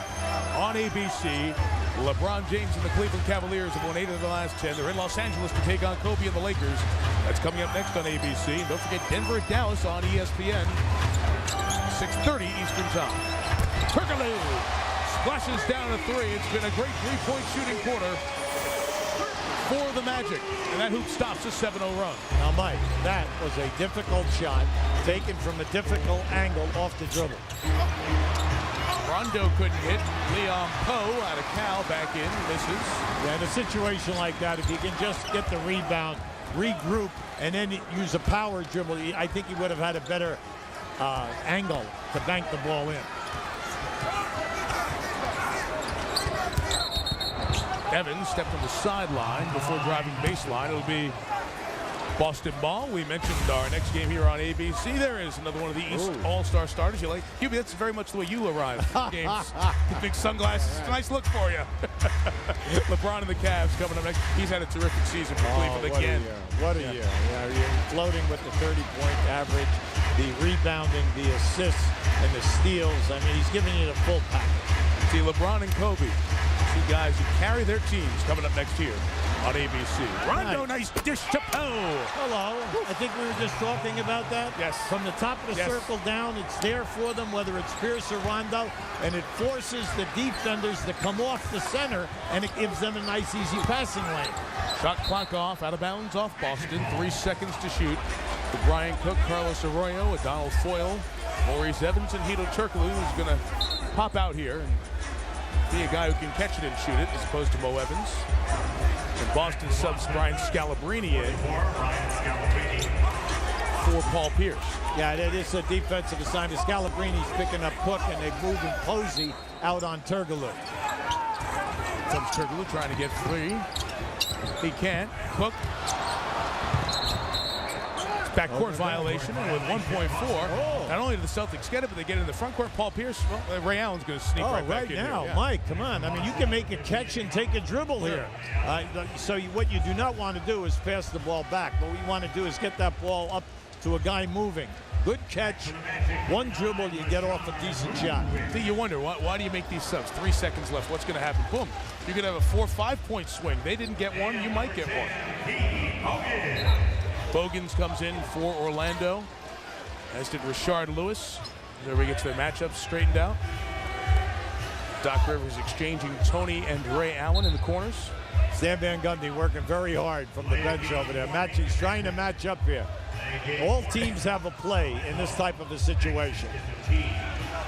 on ABC. LeBron James and the Cleveland Cavaliers have won 8 of the last 10. They're in Los Angeles to take on Kobe and the Lakers. That's coming up next on ABC. And don't forget Denver at Dallas on ESPN, 6:30 Eastern Time. Turkoglu splashes down a 3. It's been a great 3-point shooting quarter for the Magic, and that hoop stops a 7-0 run. Now, Mike, that was a difficult shot taken from a difficult angle off the dribble. Rondo couldn't hit. Leon Poe out of Cal back in, misses. Yeah, in a situation like that, if you can just get the rebound, regroup, and then use a power dribble, I think he would have had a better angle to bank the ball in. Evans stepped on the sideline before driving baseline. It'll be Boston ball. We mentioned our next game here on ABC. There is another one of the East All-Star starters. You like, Hubie, that's very much the way you arrive at games. The big sunglasses. Nice look for you. LeBron and the Cavs coming up next. He's had a terrific season for Cleveland again. What a year. Yeah, you're floating with the 30-point average, the rebounding, the assists, and the steals. I mean, he's giving you the full package. See, LeBron and Kobe, two guys who carry their teams, coming up next here on ABC. Rondo, nice dish to Poe. Hello. I think we were just talking about that. Yes. From the top of the circle down, it's there for them, whether it's Pierce or Rondo, and it forces the defenders to come off the center, and it gives them a nice, easy passing lane. Shot clock off, out of bounds off Boston. 3 seconds to shoot. For Brian Cook, Carlos Arroyo, Donald Foyle, Maurice Evans, and Hedo Turkoglu, who's going to pop out here and be a guy who can catch it and shoot it, as opposed to Mo Evans. And Boston subs Brian Scalabrine in for Paul Pierce. Yeah, it is a defensive assignment. Scalabrine's picking up Cook, and they're moving Posey out on Turkoglu. Comes Turkoglu trying to get free. He can't. Cook. Backcourt violation, and with 1.4, not only do the Celtics get it, but they get it in the front court. Paul Pierce, well, Ray Allen's going to sneak right back in now. here. Yeah. Mike, come on. I mean, you can make a catch and take a dribble here. So what you do not want to do is pass the ball back. What you want to do is get that ball up to a guy moving. Good catch, one dribble, you get off a decent shot. So you wonder, why do you make these subs? 3 seconds left. What's going to happen? Boom. You could have a 4 or 5 point swing. They didn't get one. You might get one. Bogans comes in for Orlando, as did Rashard Lewis. Everybody gets their matchups straightened out. Doc Rivers exchanging Tony and Ray Allen in the corners. Stan Van Gundy working very hard from the bench over there. He's trying to match up here. All teams have a play in this type of a situation.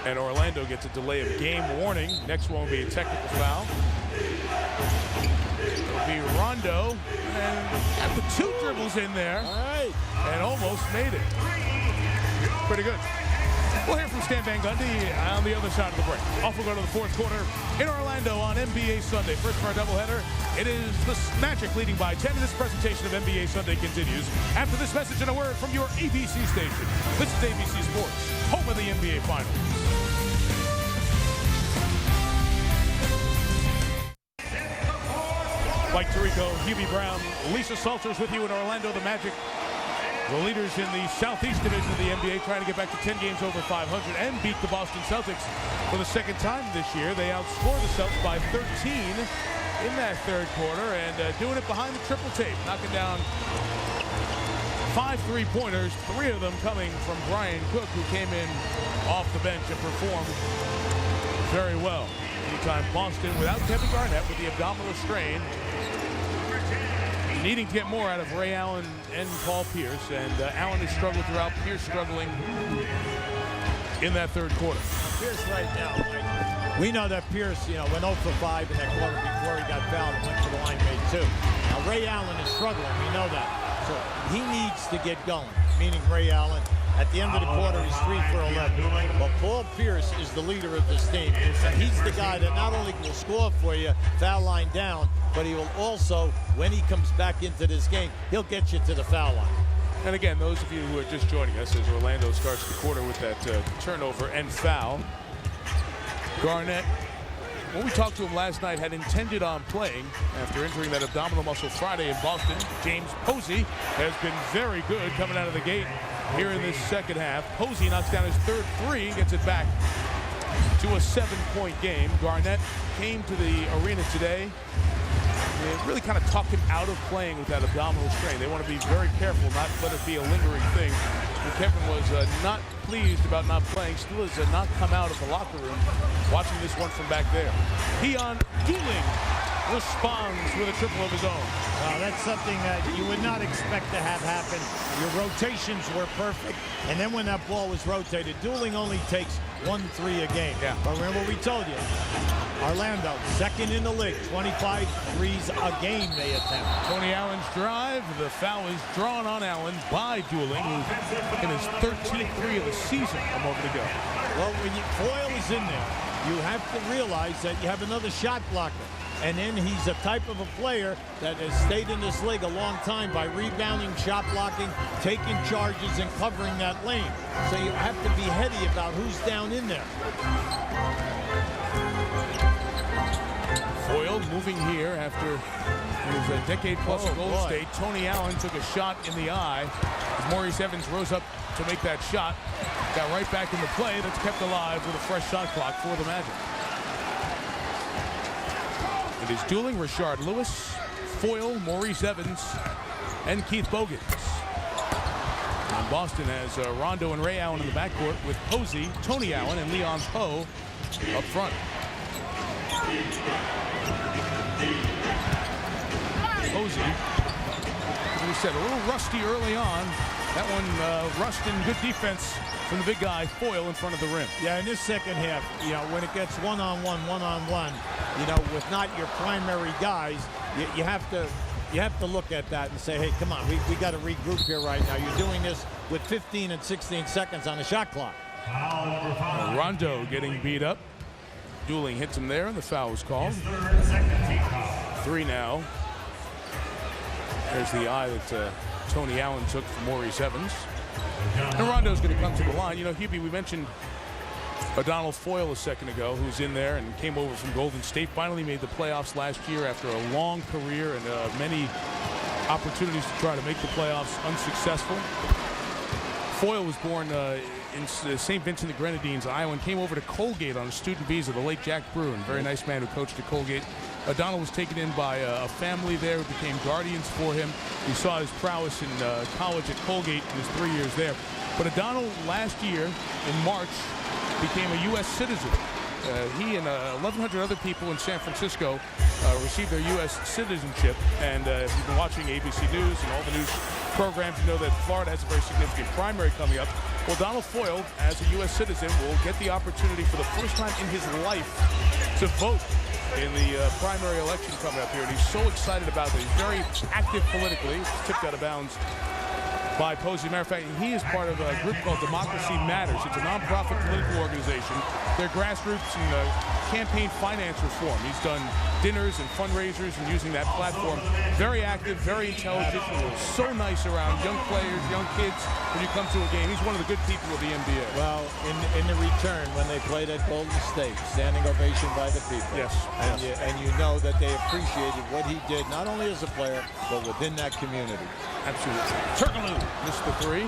And Orlando gets a delay of game warning. Next one will be a technical foul. It'll be Rondo, and got the 2 dribbles in there. All right. And almost made it. Pretty good. We'll hear from Stan Van Gundy on the other side of the break. Off we'll go to the 4th quarter in Orlando on NBA Sunday. First for our doubleheader, it is the Magic leading by 10. This presentation of NBA Sunday continues after this message and a word from your ABC station. This is ABC Sports, home of the NBA Finals. Mike Tirico, Hubie Brown, Lisa Salters with you in Orlando. The Magic, the leaders in the Southeast Division of the NBA, trying to get back to 10 games over 500 and beat the Boston Celtics for the 2nd time this year. They outscored the Celtics by 13 in that 3rd quarter and doing it behind the triple tape, knocking down 5 3-pointers, 3 of them coming from Brian Cook, who came in off the bench and performed very well. Anytime Boston, without Kevin Garnett with the abdominal strain, needing to get more out of Ray Allen and Paul Pierce, and Allen has struggled throughout, Pierce struggling in that 3rd quarter. Pierce right now, we know that Pierce, went 0 for 5 in that quarter before he got fouled and went to the line, made 2. Now Ray Allen is struggling, we know that. So he needs to get going, meaning Ray Allen. At the end of the quarter, he's 3 for 11. But Paul Pierce is the leader of this team. And he's the guy that not only will score for you, foul line down, but he will also, when he comes back into this game, he'll get you to the foul line. And again, those of you who are just joining us, as Orlando starts the quarter with that turnover and foul, Garnett, when we talked to him last night, had intended on playing after injuring that abdominal muscle Friday in Boston. James Posey has been very good coming out of the gate here in this 2nd half. Posey knocks down his 3rd 3, gets it back to a 7-point game. Garnett came to the arena today. They really kind of talked him out of playing with that abdominal strain. They want to be very careful, not let it be a lingering thing. And Kevin was not pleased about not playing. Still has not come out of the locker room watching this one from back there. Keon Dooling responds with a triple of his own. That's something that you would not expect to have happen. Your rotations were perfect, and then when that ball was rotated, Dooling only takes 1 3 a game. Yeah. But remember we told you, Orlando, 2nd in the league, 25 threes a game they attempt. Tony Allen's drive, the foul is drawn on Allen by Dooling, who's in his 13th 3 of the season a moment ago. Well, when Foyle is in there, you have to realize that you have another shot blocker. And then he's a type of a player that has stayed in this league a long time by rebounding, shot blocking, taking charges, and covering that lane. So you have to be heady about who's down in there. Foyle moving here after his decade-plus at Golden State. Tony Allen took a shot in the eye as Maurice Evans rose up to make that shot. Got right back in the play. That's kept alive with a fresh shot clock for the Magic. It is Dooling, Rashard Lewis, Foyle, Maurice Evans, and Keith Bogans. And Boston has Rondo and Ray Allen in the backcourt with Posey, Tony Allen, and Leon Poe up front. Posey, as we said, a little rusty early on. That one rust in good defense from the big guy, Foyle, in front of the rim. Yeah, in this 2nd half, when it gets one-on-one, with not your primary guys, you have to look at that and say, hey, come on, we got to regroup here right now. You're doing this with 15 and 16 seconds on the shot clock. Rondo getting beat up. Dooling hits him there, and the foul was called. 3 now. There's the eye that Tony Allen took from Maurice Evans. And Rondo's going to come to the line. Hubie, we mentioned O'Donnell Foyle a second ago, who's in there and came over from Golden State. Finally made the playoffs last year after a long career and many opportunities to try to make the playoffs unsuccessful. Foyle was born in St. Vincent the Grenadines, Iowa, and came over to Colgate on a student visa. The late Jack Bruin, very nice man who coached at Colgate. O'Donnell was taken in by a family there who became guardians for him. We saw his prowess in college at Colgate in his 3 years there. But O'Donnell last year in March became a U.S. citizen. He and 1,100 other people in San Francisco received their U.S. citizenship. And if you've been watching ABC News and all the news programs. You know that Florida has a very significant primary coming up. Well, Donald Foyle, as a U.S. citizen, will get the opportunity for the first time in his life to vote in the primary election coming up here. And he's so excited about it. He's very active politically. He's tipped out of bounds by Posey. Matter of fact, he is part of a group called Democracy Matters. It's a nonprofit political organization. They're grassroots and campaign finance reform. He's done dinners and fundraisers and using that platform. Very active, very intelligent, so nice around young players, young kids. When you come to a game, he's one of the good people of the NBA. Well, in the return, when they played at Golden State, standing ovation by the people. Yes. And you know that they appreciated what he did, not only as a player, but within that community. Absolutely. Turkoglu missed the three.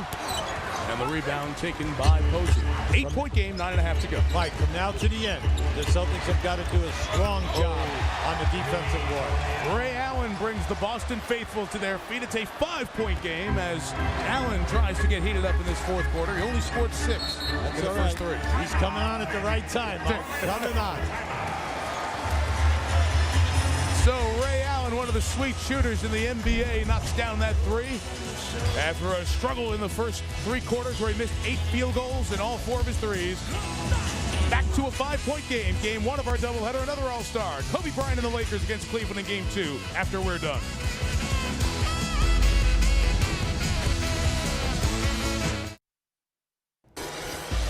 And the rebound taken by Posey. 8-point game, 9.5 to go. Mike, from now to the end, the Celtics have got to do a strong job on the defensive wall. Ray Allen brings the Boston faithful to their feet. It's a 5-point game as Allen tries to get heated up in this fourth quarter. He only scored 6 in the first three. He's coming on at the right time, Mike. Coming on. So Ray Allen, one of the sweet shooters in the NBA, knocks down that three. After a struggle in the first 3 quarters where he missed 8 field goals in all 4 of his threes. Back to a 5-point game. Game 1 of our doubleheader, another All-Star. Kobe Bryant and the Lakers against Cleveland in Game 2 after we're done.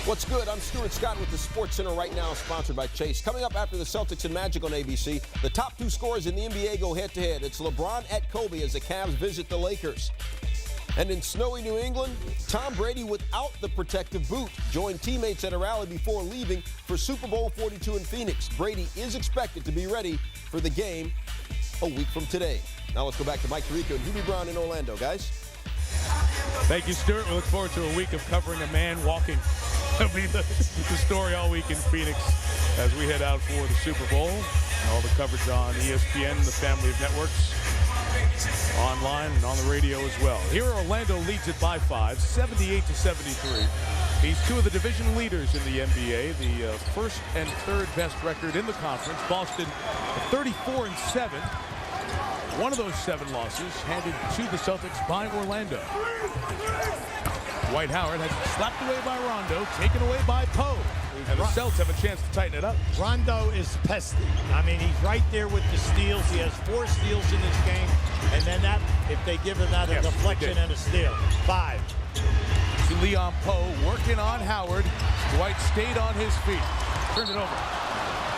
What's good? I'm Stuart Scott with the Sports Center right now, sponsored by Chase. Coming up after the Celtics and Magic on ABC, the top 2 scorers in the NBA go head-to-head. It's LeBron at Kobe as the Cavs visit the Lakers. And in snowy New England, Tom Brady, without the protective boot, joined teammates at a rally before leaving for Super Bowl 42 in Phoenix. Brady is expected to be ready for the game a week from today. Now let's go back to Mike Tirico and Hubie Brown in Orlando, guys. Thank you, Stuart. We look forward to a week of covering a man walking. That'll be the story all week in Phoenix as we head out for the Super Bowl. And all the coverage on ESPN and the family of networks, online and on the radio as well. Here Orlando leads it by 5, 78-73. He's 2 of the division leaders in the NBA, the first and third best record in the conference. Boston 34-7. One of those 7 losses handed to the Celtics by Orlando. Dwight Howard has it slapped away by Rondo, taken away by Poe. And the Celtics have a chance to tighten it up. Rondo is pesty. I mean, he's right there with the steals. He has 4 steals in this game. And then that, if they give him that, a deflection and a steal. 5. To Leon Poe working on Howard. Dwight stayed on his feet. Turned it over.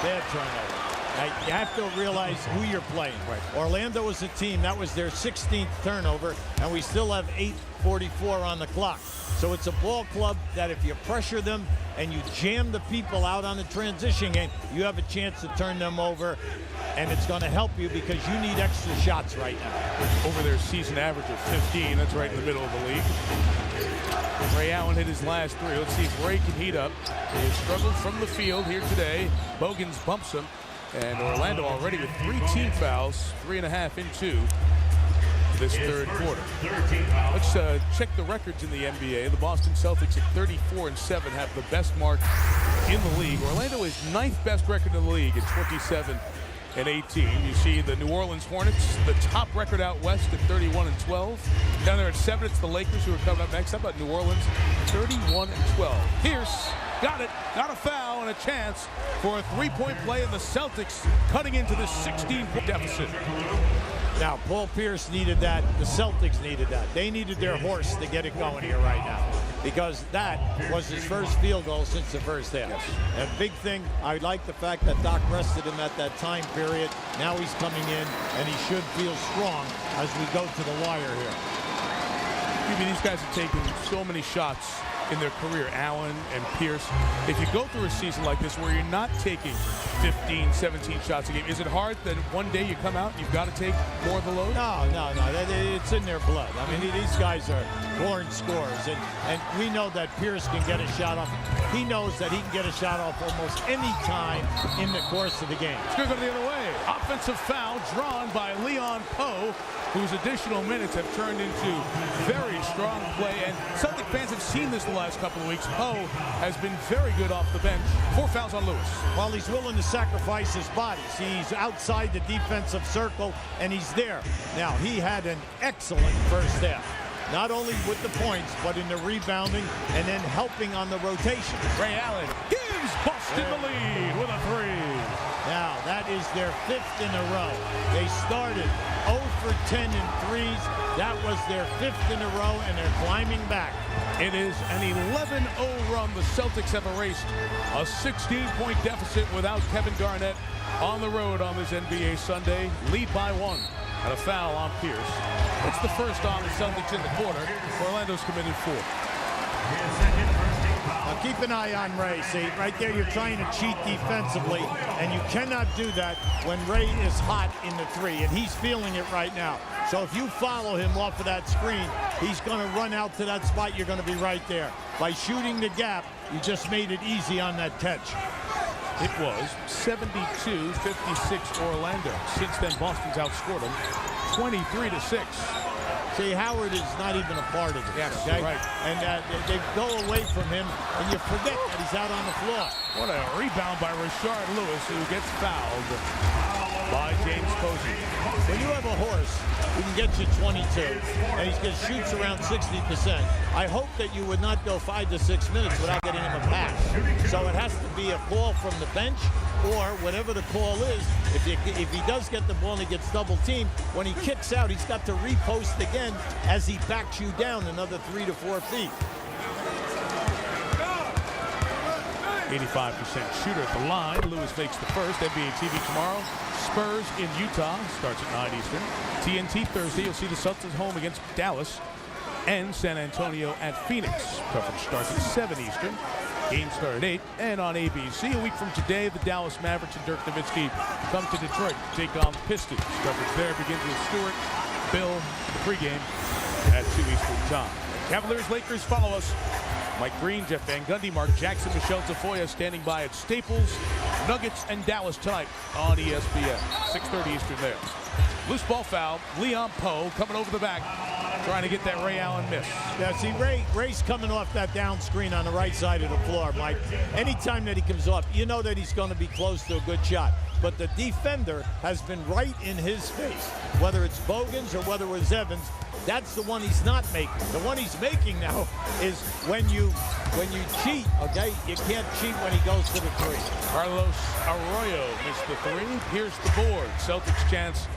Bad turnover. Now, you have to realize who you're playing. Right. Orlando was a team, that was their 16th turnover, and we still have 8:44 on the clock. So it's a ball club that if you pressure them and you jam the people out on the transition game, you have a chance to turn them over, and it's going to help you because you need extra shots right now. Over their season average of 15, that's right in the middle of the league. Ray Allen hit his last 3. Let's see if Ray can heat up. He has struggled from the field here today. Bogans bumps him. And Orlando already with 3 team fouls, 3.5 into this third quarter. Let's check the records in the NBA. The Boston Celtics at 34-7 have the best mark in the league. Orlando is 9th best record in the league at 27-18. You see the New Orleans Hornets, the top record out west at 31-12. Down there at 7, it's the Lakers who are coming up next. How about New Orleans? 31-12. Pierce got it, got a foul and a chance for a 3-point play, and the Celtics cutting into the 16-point deficit. Now, Paul Pierce needed that. The Celtics needed that. They needed their horse to get it going here right now because that was his first field goal since the first half. Yes. And big thing, I like the fact that Doc rested him at that time period. Now he's coming in, and he should feel strong as we go to the wire here. I mean, these guys have taken so many shots in their career, Allen and Pierce. If you go through a season like this where you're not taking 15, 17 shots a game, is it hard that one day you come out and you've got to take more of the load? No. It's in their blood. I mean, these guys are born scorers, and we know that Pierce can get a shot off. He knows that he can get a shot off almost any time in the course of the game. It's going to go the other way. Offensive foul drawn by Leon Poe, whose additional minutes have turned into very strong play. And Celtic fans have seen this the last couple of weeks. Poe has been very good off the bench. 4 fouls on Lewis. Well, he's willing to sacrifice his body. See, he's outside the defensive circle, and he's there. Now, he had an excellent first half. not only with the points, but in the rebounding and then helping on the rotation. Ray Allen gives Boston the lead with a 3. Now, that is their 5th in a row. They started 0 for 10 in threes. That was their 5th in a row, and they're climbing back. It is an 11-0 run. The Celtics have erased a 16-point deficit without Kevin Garnett on the road on this NBA Sunday. Lead by 1. And a foul on Pierce. It's the first on the Celtics in the quarter. Orlando's committed 4. Now keep an eye on Ray. See, right there you're trying to cheat defensively, and you cannot do that when Ray is hot in the 3, and he's feeling it right now. So if you follow him off of that screen, he's going to run out to that spot. You're going to be right there. By shooting the gap, you just made it easy on that catch. It was 72-56 Orlando. Since then, Boston's outscored them 23-6. See, Howard is not even a part of this, okay? Right. And they go away from him, and you forget that he's out on the floor. What a rebound by Rashard Lewis, who gets fouled by James Posey. When you have a horse who can get you 22, and he shoots around 60%, I hope that you would not go 5 to 6 minutes without getting him a pass. So it has to be a call from the bench, or whatever the call is. If he does get the ball and he gets double teamed, when he kicks out, he's got to repost again as he backs you down another 3 to 4 feet. 85% shooter at the line. Lewis makes the first. NBA TV tomorrow. Spurs in Utah. Starts at 9 Eastern. TNT Thursday. You'll see the Celtics home against Dallas and San Antonio at Phoenix. Coverage starts at 7 Eastern. Game start at 8. And on ABC, a week from today, the Dallas Mavericks and Dirk Nowitzki come to Detroit to take on the Pistons. Coverage there begins with Stewart, Bill, the pregame at 2 Eastern time. Cavaliers, Lakers, follow us. Mike Green, Jeff Van Gundy, Mark Jackson, Michelle Tafoya standing by at Staples. Nuggets and Dallas tonight on ESPN. 6:30 Eastern there. Loose ball foul. Leon Poe coming over the back, trying to get that Ray Allen miss. Yeah, see, Ray's coming off that down screen on the right side of the floor, Mike. Anytime that he comes off, you know that he's going to be close to a good shot. But the defender has been right in his face, whether it's Bogans or whether it was Evans. That's the one he's not making. The one he's making now is when you cheat, okay? You can't cheat when he goes to the 3. Carlos Arroyo missed the 3. Here's the board. Celtics chance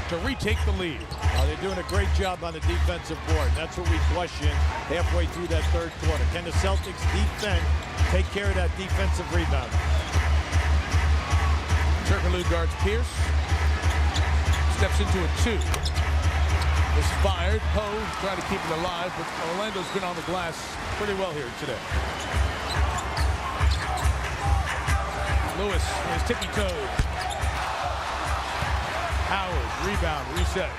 to retake the lead. They're doing a great job on the defensive board. That's what we question halfway through that 3rd quarter. Can the Celtics defend, take care of that defensive rebound? Turkoglu guards Pierce. Steps into a 2. Is fired. Poe trying to keep it alive, but Orlando's been on the glass pretty well here today. Lewis is tippy-toed. Howard, rebound, reset.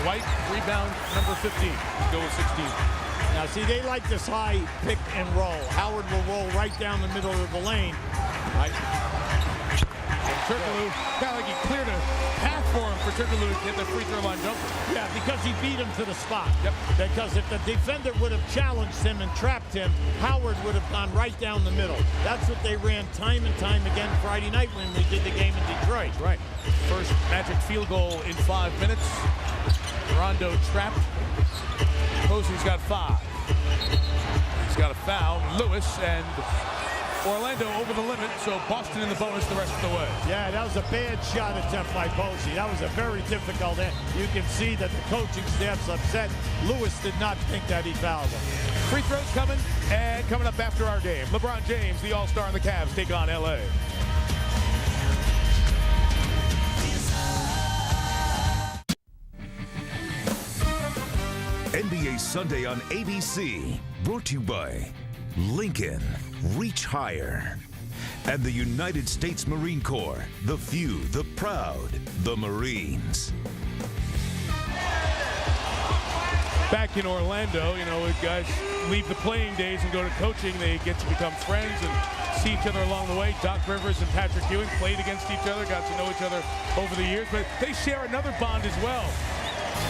White, rebound, number 15. Go with 16. Now, see, they like this high pick and roll. Howard will roll right down the middle of the lane. Right. Turkoglu, kind of like he cleared a path for him for Turkoglu to hit the free throw line jumper. Yeah, because he beat him to the spot. Yep. Because if the defender would have challenged him and trapped him, Howard would have gone right down the middle. That's what they ran time and time again Friday night when we did the game in Detroit. Right. First magic field goal in 5 minutes. Rondo trapped. Posey's got 5. He's got a foul. Lewis and Orlando over the limit, so Boston in the bonus the rest of the way. Yeah, that was a bad shot attempt by Posey. That was a very difficult end. You can see that the coaching staff's upset. Lewis did not think that he fouled him. Free throws coming, and coming up after our game. LeBron James, the All-Star, and the Cavs take on L.A. NBA Sunday on ABC, brought to you by Lincoln, reach higher. And the United States Marine Corps, the few, the proud, the Marines. Back in Orlando, you know, guys leave the playing days and go to coaching. They get to become friends and see each other along the way. Doc Rivers and Patrick Ewing played against each other, got to know each other over the years, but they share another bond as well.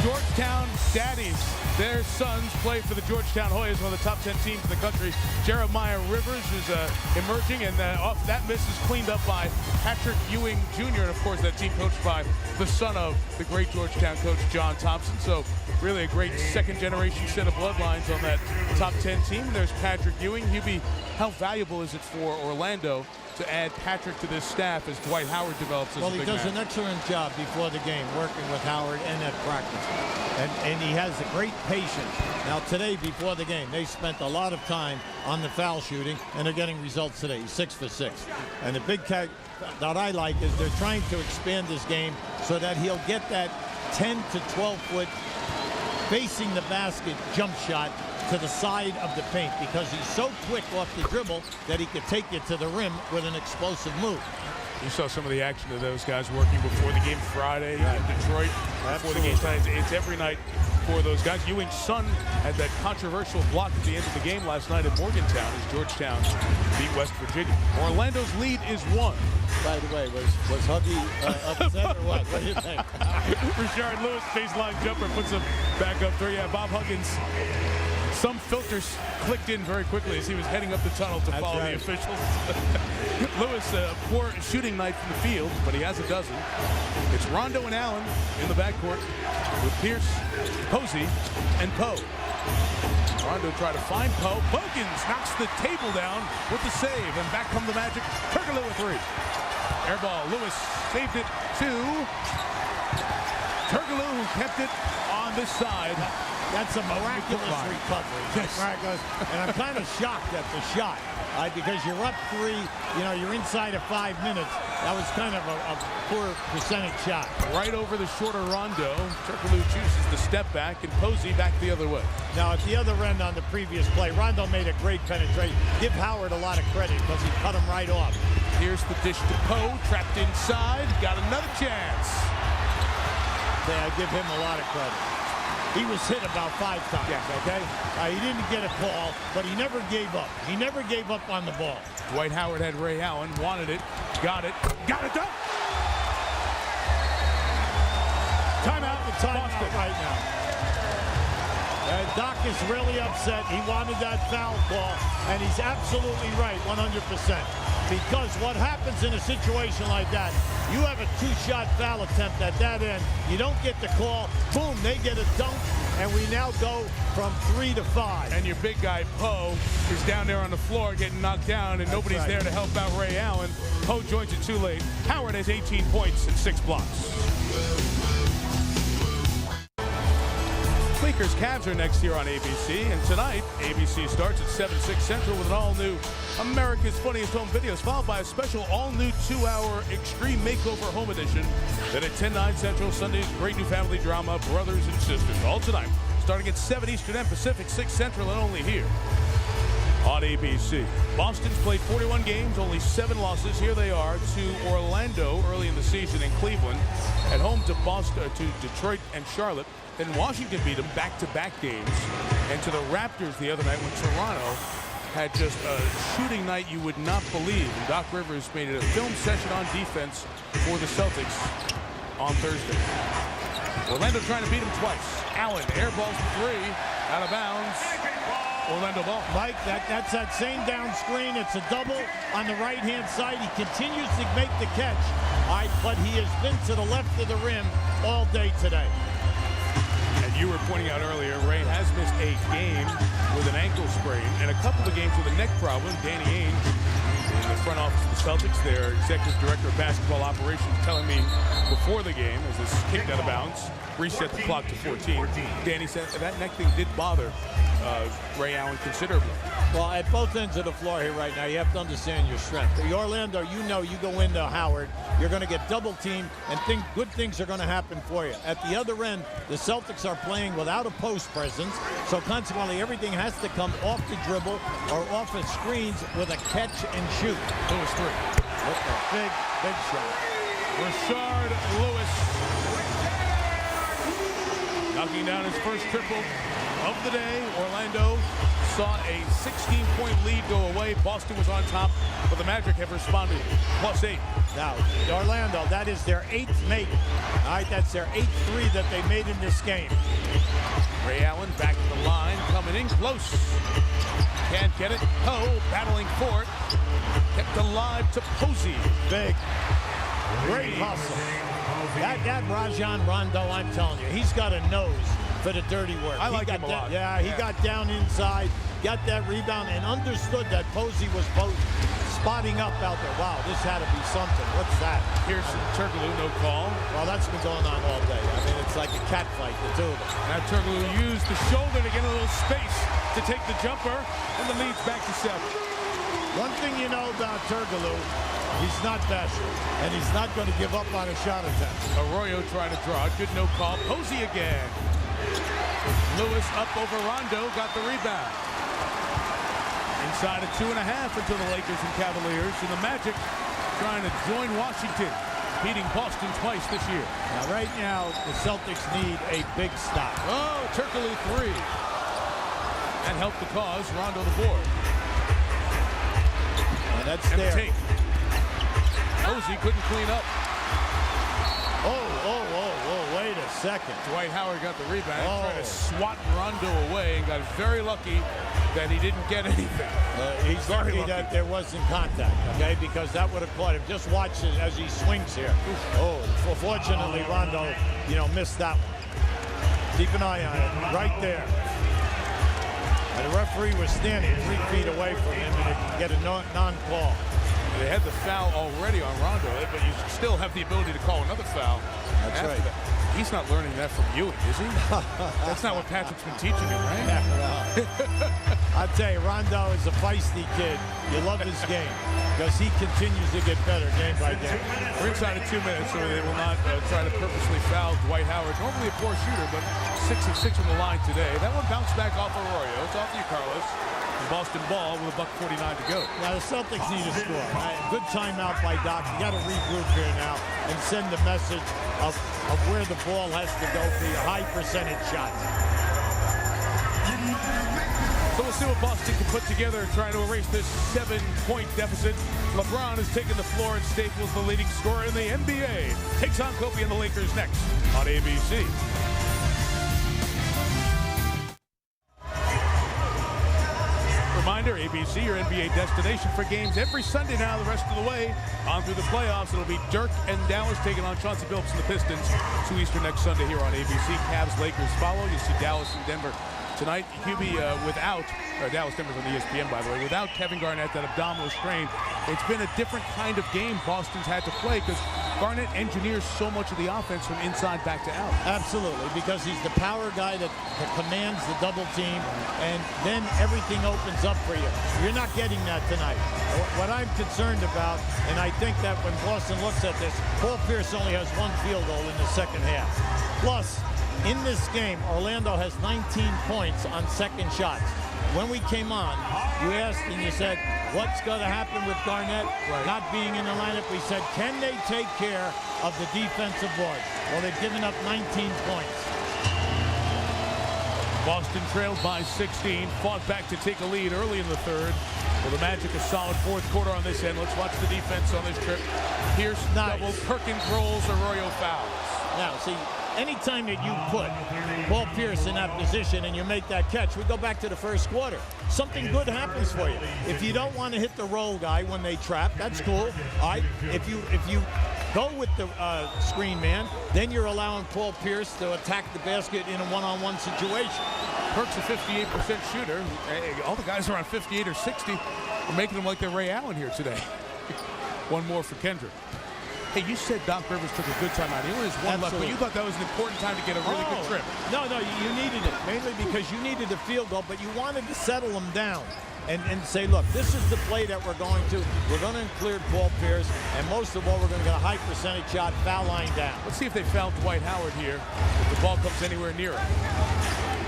Georgetown daddies. Their sons play for the Georgetown Hoyas, one of the top 10 teams in the country. Jeremiah Rivers is emerging, and off that miss is cleaned up by Patrick Ewing Jr., and of course that team coached by the son of the great Georgetown coach John Thompson. So really a great second-generation set of bloodlines on that top 10 team. And there's Patrick Ewing. Hubie, how valuable is it for Orlando to add Patrick to this staff as Dwight Howard develops as a big man? Well, he does an excellent job before the game working with Howard and at practice. And he has a great patience. Now today, before the game, they spent a lot of time on the foul shooting, and they're getting results today. He's 6 for 6. And the big that I like is they're trying to expand this game so that he'll get that 10 to 12 foot facing the basket jump shot to the side of the paint, because he's so quick off the dribble that he could take you to the rim with an explosive move. You saw some of the action of those guys working before the game Friday in Detroit. Before the game tonight, it's every night for those guys. Ewing's son had that controversial block at the end of the game last night at Morgantown as Georgetown beat West Virginia. Orlando's lead is 1. By the way, was Huggy upset or what? What do you think? Rashard Lewis, baseline jumper, puts him back up 3. Yeah, Bob Huggins. Some filters clicked in very quickly as he was heading up the tunnel to follow the officials. Lewis, poor shooting night from the field, but he has a dozen. It's Rondo and Allen in the backcourt with Pierce, Posey, and Poe. Rondo tried to find Poe. Bogans knocks the table down with the save, and back come the Magic. Turkoglu with 3. Air ball. Lewis saved it to Turkoglu, who kept it on this side. That's a miraculous recovery. Yes. Miraculous. And I'm kind of shocked at the shot because you're up 3. You know, you're inside of 5 minutes. That was kind of a poor percentage shot. Right over the shorter Rondo. Turkoglu chooses the step back, and Posey back the other way. Now, at the other end on the previous play, Rondo made a great penetration. Give Howard a lot of credit because he cut him right off. Here's the dish to Poe, trapped inside. Got another chance. Yeah, I give him a lot of credit. He was hit about 5 times, okay? He didn't get a call, but he never gave up. He never gave up on the ball. Dwight Howard had Ray Allen, wanted it, got it done! Timeout right now. Doc is really upset. He wanted that foul call, and he's absolutely right, 100%. Because what happens in a situation like that, you have a 2-shot foul attempt at that end. You don't get the call. Boom, they get a dunk, and we now go from 3 to 5. And your big guy, Poe, is down there on the floor getting knocked down, and nobody's there to help out Ray Allen. Poe joins it too late. Howard has 18 points and 6 blocks. Lakers Cavs are next here on ABC, and tonight ABC starts at 7/6 Central with an all-new America's Funniest Home Videos, followed by a special all-new 2-hour Extreme Makeover Home Edition. Then at 10/9 Central, Sunday's great new family drama, Brothers and Sisters. All tonight, starting at 7 Eastern and Pacific, 6 Central, and only here on ABC. Boston's played 41 games, only 7 losses. Here they are to Orlando early in the season, and Cleveland at home to Detroit and Charlotte. Then Washington beat them back-to-back games, and to the Raptors the other night when Toronto had just a shooting night you would not believe. And Doc Rivers made it a film session on defense for the Celtics on Thursday. Orlando trying to beat him twice. Allen airballs 3 out of bounds. Orlando ball. Mike, that's that same down screen. It's a double on the right-hand side. He continues to make the catch. But he has been to the left of the rim all day today. And you were pointing out earlier, Ray has missed a game with an ankle sprain and a couple of games with a neck problem. Danny Ainge, in the front office of the Celtics, their executive director of basketball operations, telling me before the game, as this kicked out of bounds, reset the clock to 14. Danny said that neck thing did bother Ray Allen considerably. Well, at both ends of the floor here right now, you have to understand your strength. The Orlando, you know, you go into Howard, you're going to get double teamed, and good things are going to happen for you. At the other end, the Celtics are playing without a post presence, so consequently everything has to come off the dribble or off of screens with a catch and shoot. Lewis 3. Big shot. Rashard Lewis knocking down his first triple of the day. Orlando saw a 16-point lead go away. Boston was on top, but the Magic have responded. +8. Now, Orlando, that is their 8th make. All right, that's their 8th three that they made in this game. Ray Allen back to the line, coming in close. Can't get it. Poe battling for it. Kept alive to Posey. Big. Great hustle. That Rajon Rondo, I'm telling you, he's got a nose for the dirty work. I like him a lot. Yeah, he got down inside, got that rebound, and understood that Posey was spotting up out there. Wow, this had to be something. What's that? Pearson, Turkoglu, no call. Well, that's been going on all day. I mean, it's like a cat fight, the two of them. Now Turkoglu used the shoulder to get a little space to take the jumper, and the lead's back to 7. One thing you know about Turkoglu, he's not bashful, and he's not going to give up on a shot attempt. Arroyo trying to draw. Good no call. Posey again. Lewis up over Rondo, got the rebound. Inside of 2.5 until the Lakers and Cavaliers, and the Magic trying to join Washington, beating Boston twice this year. Now, right now, the Celtics need a big stop. Oh, Turkoglu 3. That helped the cause. Rondo the board. And that's and there. The take. Posey couldn't clean up. Oh, wait a second. Dwight Howard got the rebound, tried to swat Rondo away, and got very lucky that he didn't get anything. He's lucky that there wasn't contact, okay, because that would have caught him. Just watch it as he swings here. Oh, fortunately, Rondo, missed that one. Keep an eye on it, right there. And the referee was standing 3 feet away from him, and it get a non-call. They had the foul already on Rondo, but you still have the ability to call another foul. That's right. That. He's not learning that from Ewing, is he? That's not what Patrick's been teaching him, right? I'll tell you, Rondo is a feisty kid. You love his game because he continues to get better game by game. We're inside of 2 minutes, so they will not try to purposely foul Dwight Howard. Normally a poor shooter, but 6 of 6 on the line today. That one bounced back off Arroyo. It's off you, Carlos. Boston ball with $1:49 to go. Now the Celtics need a score. Right? Good timeout by Doc. You got to regroup here now and send the message of where the ball has to go for your high percentage shots. So we'll see what Boston can put together trying to erase this 7-point deficit. LeBron has taken the floor and Staples, the leading scorer in the NBA. Takes on Kobe and the Lakers next on ABC. Reminder, ABC, your NBA destination for games every Sunday now the rest of the way. On through the playoffs, it'll be Dirk and Dallas taking on Chauncey Billups and the Pistons. 2 Eastern next Sunday here on ABC. Cavs, Lakers follow. You see Dallas and Denver tonight. Hubie without, Dallas Denver's on ESPN, by the way, without Kevin Garnett, that abdominal strain. It's been a different kind of game Boston's had to play because Garnett engineers so much of the offense from inside back to out. Absolutely, because he's the power guy that commands the double team, and then everything opens up for you. You're not getting that tonight. What I'm concerned about, and I think that when Boston looks at this, Paul Pierce only has 1 field goal in the second half. Plus, in this game, Orlando has 19 points on second shots. When we came on, you asked and you said, what's going to happen with Garnett not being in the lineup? We said, can they take care of the defensive boards? Well, they've given up 19 points. Boston trailed by 16, fought back to take a lead early in the third. Well, the Magic a solid fourth quarter on this end. Let's watch the defense on this trip. Pierce double, Perkins rolls, Arroyo fouls. Now, see, anytime that you put Paul Pierce in that position and you make that catch, we go back to the first quarter. Something good happens for you. If you don't want to hit the roll guy when they trap, that's cool. All right. If you go with the screen man, then you're allowing Paul Pierce to attack the basket in a one-on-one situation. Perk's a 58% shooter. Hey, all the guys around 58 or 60. We're making them like they're Ray Allen here today. One more for Kendrick. Hey, you said Doc Rivers took a good time out. He only has 1 left, but you thought that was an important time to get a really good trip. No, you needed it, mainly because you needed a field goal, but you wanted to settle them down and say, look, this is the play that we're going to. We're going to include Paul Pierce, and most of all, we're going to get a high percentage shot, foul line down. Let's see if they foul Dwight Howard here if the ball comes anywhere near him.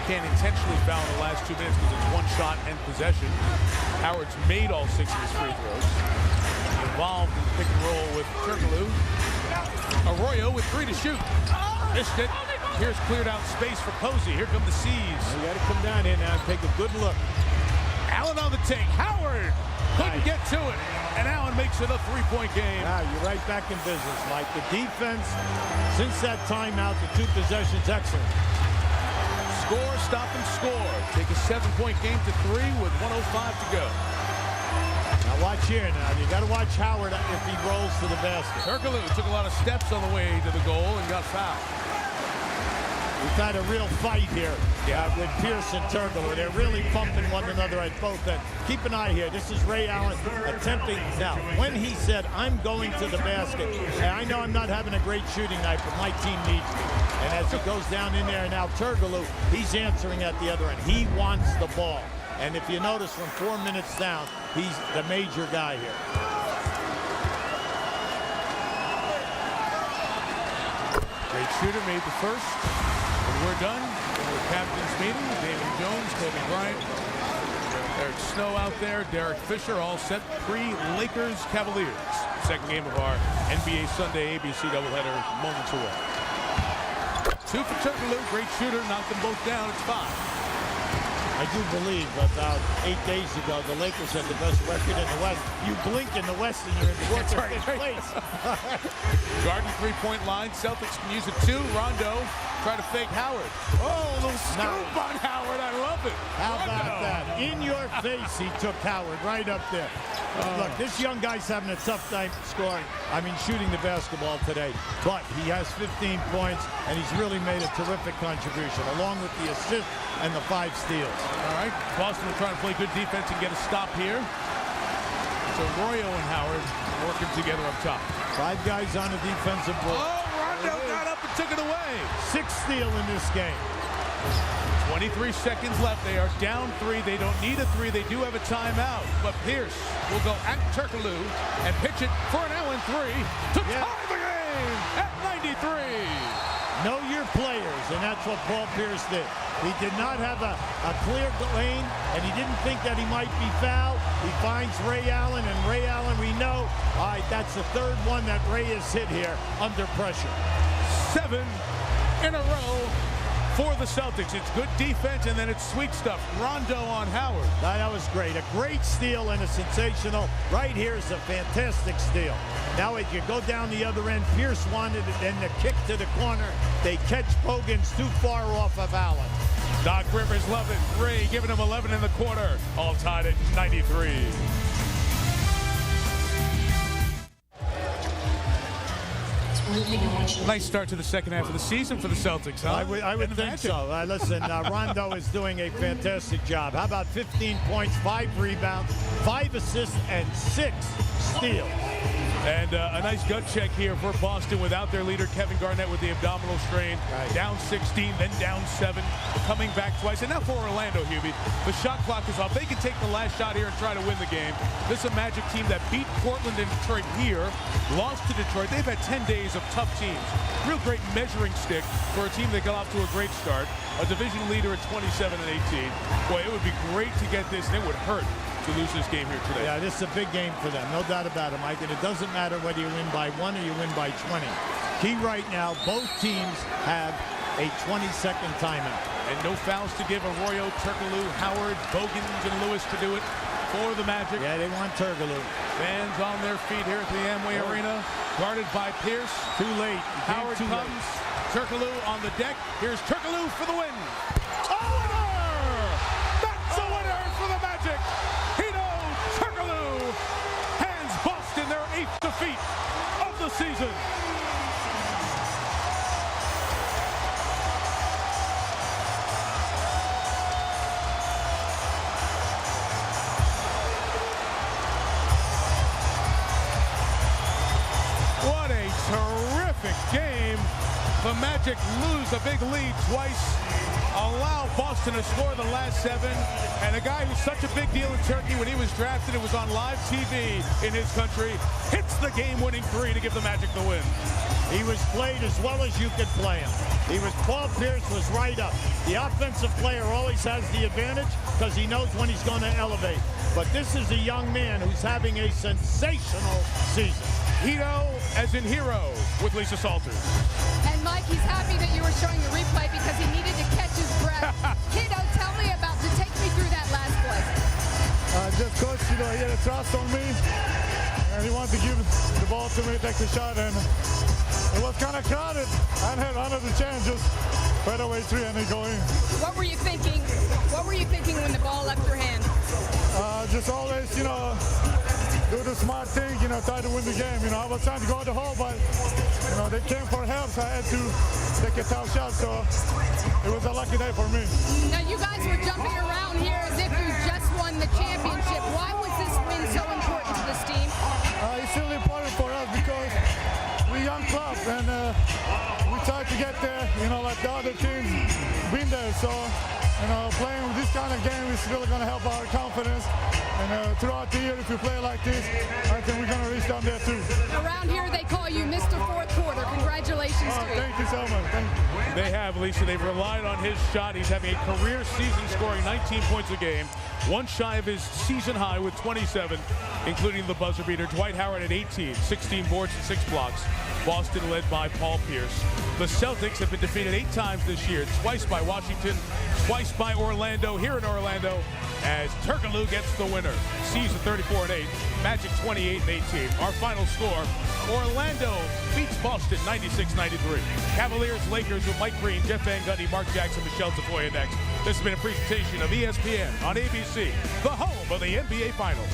Can't intentionally foul in the last 2 minutes because it's 1 shot and possession. Howard's made all 6 of his free throws. Involved in pick and roll with Turkoglu. Arroyo with 3 to shoot. Missed it. Here's cleared out space for Posey. Here come the C's. You got to come down here now and take a good look. Allen on the take. Howard couldn't get to it. and Allen makes it a three-point game. Now you're right back in business, Mike. The defense, since that timeout, the 2 possessions, excellent. Score, stop, and score. Take a 7-point game to 3 with 1:05 to go. Now watch here now. You got to watch Howard if he rolls to the basket. Turkoglu took a lot of steps on the way to the goal and got fouled. We've had a real fight here with Pierce and Turkoglu. They're really bumping one another at both ends. Keep an eye here. This is Ray Allen attempting. Now, when he said, I'm going to the basket, and I know I'm not having a great shooting night, but my team needs me. And as he goes down in there, now Turkoglu, he's answering at the other end. He wants the ball. And if you notice, from 4 minutes down, he's the major guy here. Great shooter made the first. And we're done with the captain's meeting. David Jones, Kobe Bryant, Eric Snow out there, Derek Fisher, all set. Pre-Lakers Cavaliers. Second game of our NBA Sunday ABC doubleheader moments away. 2 for Turkoglu, great shooter, knocked them both down. It's 5. I do believe about 8 days ago, the Lakers had the best record in the West. You blink in the West and you're in the fourth place. Garden three-point line. Celtics can use it too. Rondo try to fake Howard. Oh, a little scoop on Howard. I love it. How about that? In your face, he took Howard right up there. Look, this young guy's having a tough time scoring. I mean, shooting the basketball today. But he has 15 points, and he's really made a terrific contribution, along with the assist and the 5 steals. All right, Boston will try to play good defense and get a stop here. So Royo and Howard working together up top. 5 guys on the defensive board. Oh, Rondo got up and took it away. 6th steal in this game. 23 seconds left. They are down 3. They don't need a 3. They do have a timeout. But Pierce will go at Turkoglu and pitch it for an Allen 3 to tie the game at 93. Know your players, and that's what Paul Pierce did. He did not have a clear lane, and he didn't think that he might be fouled. He finds Ray Allen, and Ray Allen, we know, all right, that's the 3rd one that Ray has hit here under pressure. 7 in a row for the Celtics. It's good defense, and then it's sweet stuff. Rondo on Howard. That was great. A great steal and a sensational. Right here is a fantastic steal. Now as you go down the other end, Pierce wanted it, and the kick to the corner. They catch Bogans too far off of Allen. Doc Rivers love it. Ray giving him 11 in the quarter. All tied at 93. Nice start to the second half of the season for the Celtics, huh? I would think so. Listen, Rondo is doing a fantastic job. How about 15 points, 5 rebounds, 5 assists, and 6 steals? And a nice gut check here for Boston without their leader, Kevin Garnett, with the abdominal strain. Right. Down 16, then down 7, coming back twice. And now for Orlando, Hubie, the shot clock is off. They can take the last shot here and try to win the game. This is a Magic team that beat Portland and Detroit here, lost to Detroit. They've had 10 days of tough teams. Real great measuring stick for a team that got off to a great start. A division leader at 27 and 18. Boy, it would be great to get this, and it would hurt to lose this game here today. Yeah, this is a big game for them, no doubt about it, Mike. And it doesn't matter whether you win by 1 or you win by 20. Key right now, both teams have a 20-second timeout. And no fouls to give Arroyo, Turkoglu, Howard, Bogans, and Lewis to do it for the Magic. Yeah, they want Turkoglu. Fans on their feet here at the Amway Arena, guarded by Pierce. Too late. Howard comes. Turkoglu on the deck. Here's Turkoglu for the win. A winner! That's a winner for the Magic. Their 8th defeat of the season. What a terrific game. The Magic lose a big lead twice, allow Boston to score the last 7, and a guy who's such a big deal in Turkey when he was drafted, it was on live TV in his country, hits the game-winning 3 to give the Magic the win. He was played as well as you could play him. Paul Pierce was right up. The offensive player always has the advantage because he knows when he's going to elevate. But this is a young man who's having a sensational season. Hito as in hero with Lisa Salters. And Mike, he's happy that you were showing the replay because he needed to catch his breath. Hito, tell me take me through that last play. Just coach, he had a trust on me. and he wanted to give the ball to me, take the shot, and it was kind of crowded. I had another chance, just right away three, and they go in. What were you thinking? What were you thinking when the ball left your hand? Just always, do the smart thing, try to win the game. I was trying to go to the hole, but, they came for help, so I had to take a tough shot, so it was a lucky day for me. Now, you guys were jumping around here as if you just won the championship. Why was this win so important to this team? It's really important for us because we're a young club, and we try to get there, like the other teams been there, so playing this kind of game is really going to help our confidence. And throughout the year, if you play like this, I think we're going to reach down there too. Around here, they call you Mr. Fourth Quarter. Congratulations to you. Thank you so much. Thank you. They have, Lisa. They've relied on his shot. He's having a career season scoring 19 points a game, one shy of his season high with 27, including the buzzer beater. Dwight Howard at 18, 16 boards and 6 blocks. Boston led by Paul Pierce. The Celtics have been defeated 8 times this year, twice by Washington, twice by Orlando, here in Orlando, as Turkoglu gets the winner. Season 34-8, Magic 28-18. Our final score, Orlando beats Boston 96-93. Cavaliers, Lakers with Mike Green, Jeff Van Gundy, Mark Jackson, Michelle Tafoya next. This has been a presentation of ESPN on ABC, the home of the NBA Finals.